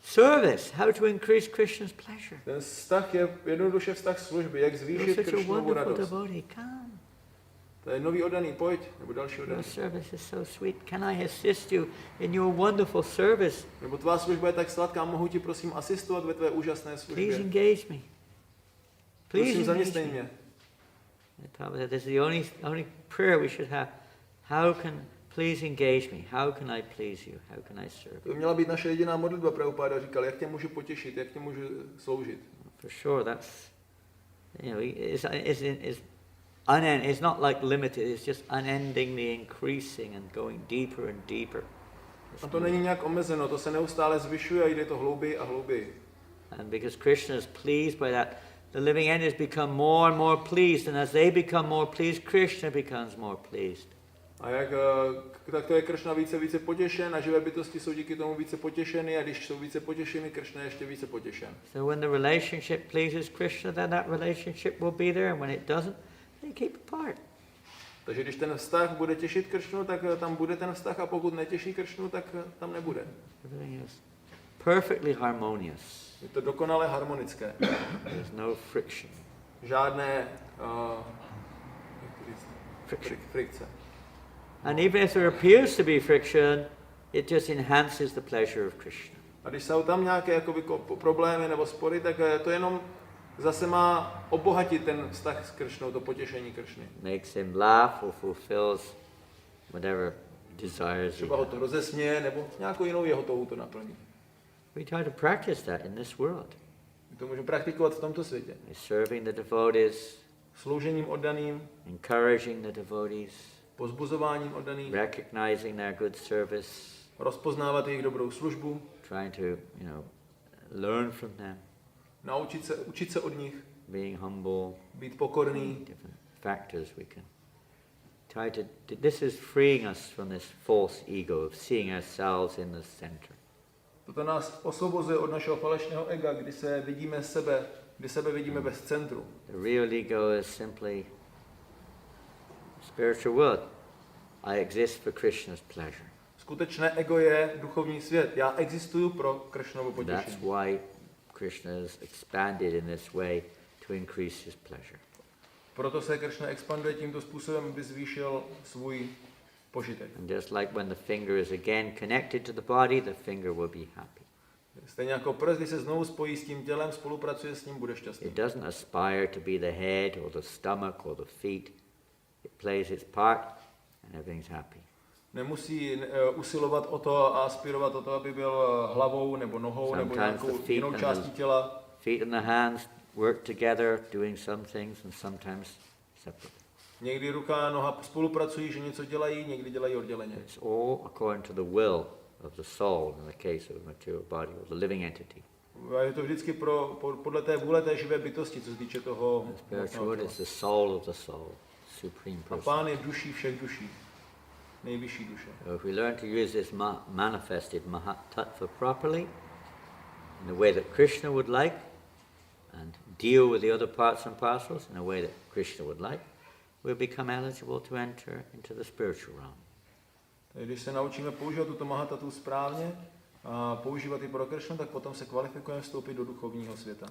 service, how to increase Krishna's pleasure. Ten vztah je jednoduše vztah služby, jak zvýšit Kršnovu radost. To je nový oddaný, pojď, nebo další oddaný. Your service is so sweet. Can I assist you in your wonderful service? Nebo tvá služba je tak sladká, mohu ti prosím asistovat ve tvé úžasné Please službě. engage me. Prosím, zaměstnej mě. This is the only prayer we should have. How can please engage me? How can I please you? How can I serve To you? měla být naše jediná modlitba, Prabhupáda říkal, jak tě můžu potěšit, jak tě můžu sloužit. For sure, that's it's not like limited. It's just unendingly increasing and going deeper and deeper. A to není nějak omezeno, to se neustále zvyšuje a jde to hlouběji a hlouběji. And because Krishna is pleased by that, the living entities become more and more pleased, and as they become more pleased, Krishna becomes more pleased. A jak tak to je Kršna více potěšen a živé bytosti jsou díky tomu více potěšeny a když jsou více potěšeny, Kršna je ještě více potěšen. So when the relationship pleases Krishna, then that relationship will be there, and when it doesn't, they keep apart. Takže když ten vztah bude těšit Kršnu, tak tam bude ten vztah a pokud netěší Kršnu, tak tam nebude. Everything is perfectly harmonious. Je to dokonale harmonické. There's no friction. Žádné Friction. frikce. And even if there appears to be friction, it just enhances the pleasure of Krishna. A když jsou tam nějaké jakoby, problémy nebo spory, tak to jenom zase má obohatit ten vztah s Kršnou, to potěšení Kršny. Makes him laugh or fulfills whatever desires he Třeba ho has. to rozesměje nebo nějakou jinou jeho touhu to naplní. We try to practice that in this world. My to můžeme praktikovat v tomto světě. By serving the devotees, Sloužením oddaným, encouraging the devotees, pozbuzováním oddaným, recognizing their good service, rozpoznávat jejich dobrou službu, trying to, learn from them, učit se od nich, being humble, být pokorný. different factors we can try to. This is freeing us from this false ego of seeing ourselves in the center. Toto nás osvobozuje od našeho falešného ega, kdy sebe vidíme bez centru. The real ego is simply spiritual world. I exist for Krishna's pleasure. Skutečné ego je duchovní svět. Já existuju pro Kršnovo That's potěšení. why Krishna is expanded in this way to increase his pleasure. Proto se Kršna expanduje tímto způsobem, aby zvýšil svůj požitek. And just like when the finger is again connected to the body, the finger will be happy. Stejně jako prst, když se znovu spojí s tím tělem, spolupracuje s ním, bude šťastný. It doesn't aspire to be the head or the stomach or the feet. It plays its part and everything's happy. Nemusí usilovat o to a aspirovat o to, aby byl hlavou nebo nohou nebo nějakou jinou částí těla. Feet and the hands work together, doing some things and sometimes separate. Někdy ruka a noha spolupracují, že něco dělají, někdy dělají odděleně. It's all according to the will of the soul in the case of the material body or the living entity. A je to vždycky podle té vůle té živé bytosti, co se týče toho. The spiritual world is the soul of the soul, supreme A person. Pán je duší všech duší. Nejvyšší duše. So if we learn to use this manifested mahat-tattva properly, in the way that Krishna would like, and deal with the other parts and parcels in a way that Krishna would like, we'll become eligible to enter into the spiritual realm. Když se naučíme používat tuto mahat-tattvu správně a používat ji pro Kršnu, tak potom se kvalifikujeme vstoupit do duchovního světa.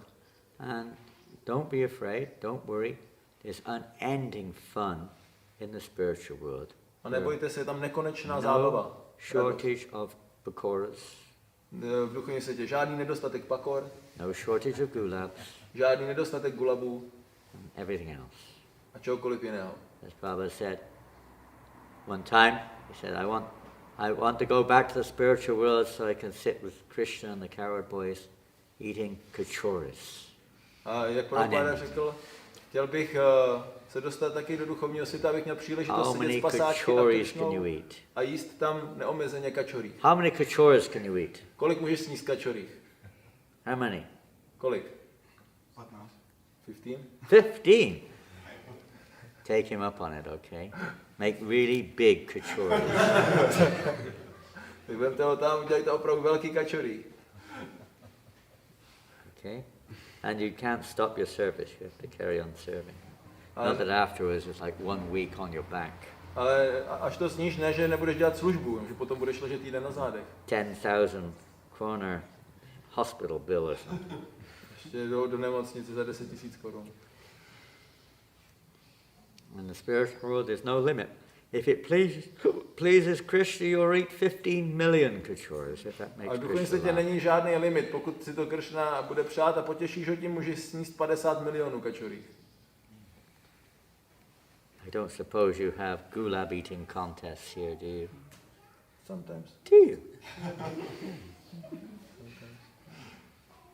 And don't be afraid, don't worry, there's unending fun in the spiritual world. A nebojte se, je tam nekonečná zábava. Shortage of pakoras, V duchovním světě žádný nedostatek pakor, no shortage of gulabs, žádný nedostatek gulabů and everything else. a čehokoliv jiného. As Prabhupada said, one time, he said, I want I want to go back to the spiritual world so I can sit with Krishna and the coward boys eating kachoris. A jak Prabhupada řekl, chtěl bych se dostat taky do duchovního světa, abych měl příležitost How sedět many s pasáčky a kachoris can you Kršnou eat? a jíst tam neomezeně kačorí. How many kachoris can you eat? Kolik můžeš sníst kačorí? How many? Kolik? 15. 15? 15. Take him up on it, okay? Make really big kachoris. Tak vemte ho tam, udělejte opravdu velký kačorí. Okay? And you can't stop your service, you have to carry on serving. Not that afterwards it's like 1 week on your back. Ale až to sníš, ne, že nebudeš dělat službu, že potom budeš ležet týden na zádech. 10,000 kroner hospital bill or something. Ještě do nemocnice za 10 000 korun. In the spiritual world there's no limit. If it pleases Krishna, you'll eat 15 million kachoris, if that A makes v duchovním Krishna světě laugh. není žádný limit. Pokud si to Kršna bude přát a potěšíš ho tím, můžeš sníst 50 milionů kačorí. I don't suppose you have gulab eating contests here, do you? Sometimes. Do you?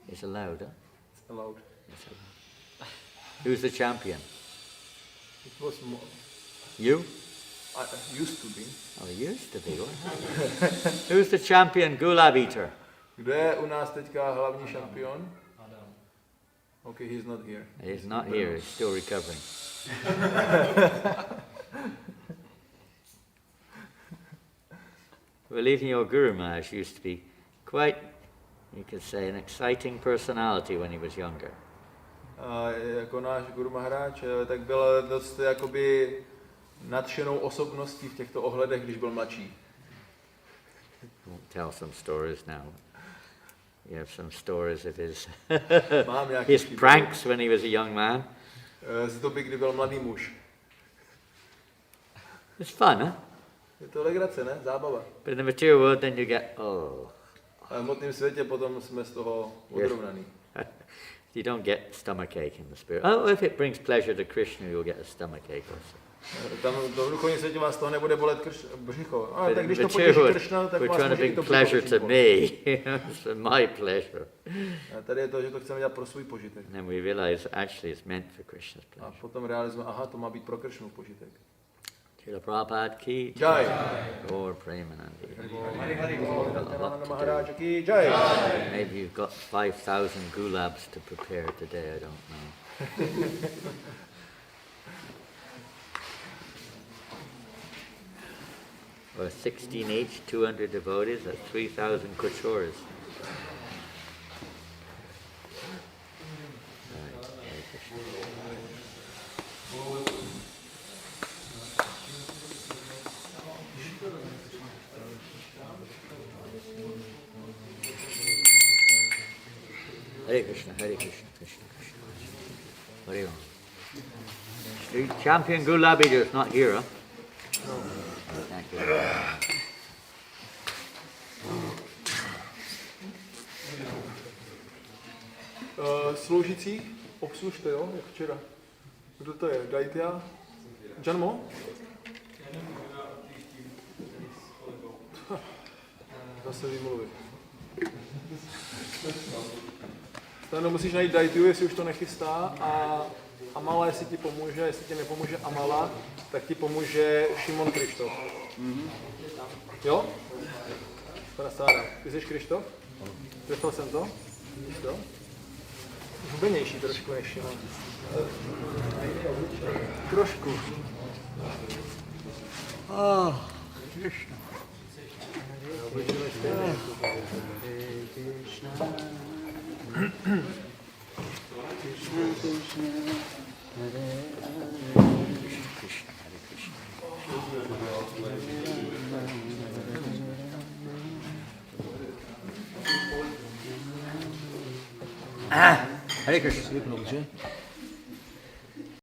It's allowed, huh? It's allowed. It's allowed. Who's the champion? It was more. You? I used to be. Oh, you used to be. What? Who's the champion gulab eater? Kdo je u nás teďka hlavní šampion? Okay, he's not here. He's not here, he's still recovering. Well, even your Guru Maharaj used to be quite, you could say, an exciting personality when he was younger. A jako náš Guru Maharaj, tak byl dost jakoby nadšenou osobností v těchto ohledech, když byl mladší. Won't tell some stories now. You have some stories of his Mám nějaký his příběh pranks when he was a young man. z doby, kdy byl mladý muž. It's fun, huh? Je to legrace, ne? Zábava. But in the material world, then you get, oh, A v hmotném světě potom jsme z toho odrovnaný. you don't get stomachache in the spirit. Oh, if it brings pleasure to Krishna, you'll get a stomachache also. Tam v duchovním světě vás toho nebude bolet břicho. A But tak in když the to material potěší world, Kršna, tak we're vás trying to může i to bring břicho pleasure začít to bolet. me. It's for my pleasure. A tady je to, že to chceme dělat pro svůj požitek. And then we realize actually it's meant for Krishna's A pleasure. potom realizujeme, aha, to má být pro Kršnu požitek. Srila Prabhupada ki Jai. Gaur Premanandi. Maharaj ki jai. Maybe you've got 5,000 gulabs to prepare today, I don't know. Or 16 each, 200 devotees, that's 3,000 kachoras. Right, Hare Krishna. Hare Krishna, Hare Krishna, Krishna Krishna. Hare Ram. The champion Gulab eater is not here, huh? No. Thank you. Sloužící, obslužte, jo, jak včera. Kdo to je? Dajtia? Janmo? Zase vymluvit. Stano musíš najít Dajtiu, jestli už to nechystá, a Amala, jestli ti pomůže, jestli ti nepomůže Amala, tak ti pomůže Šimon Krištof. Jo? Prasáda. Ty jsi Krištof? Trefil jsem to? Víš to? Hubenější trošku než Šimon. Trošku. Krishna. Hare Krishna.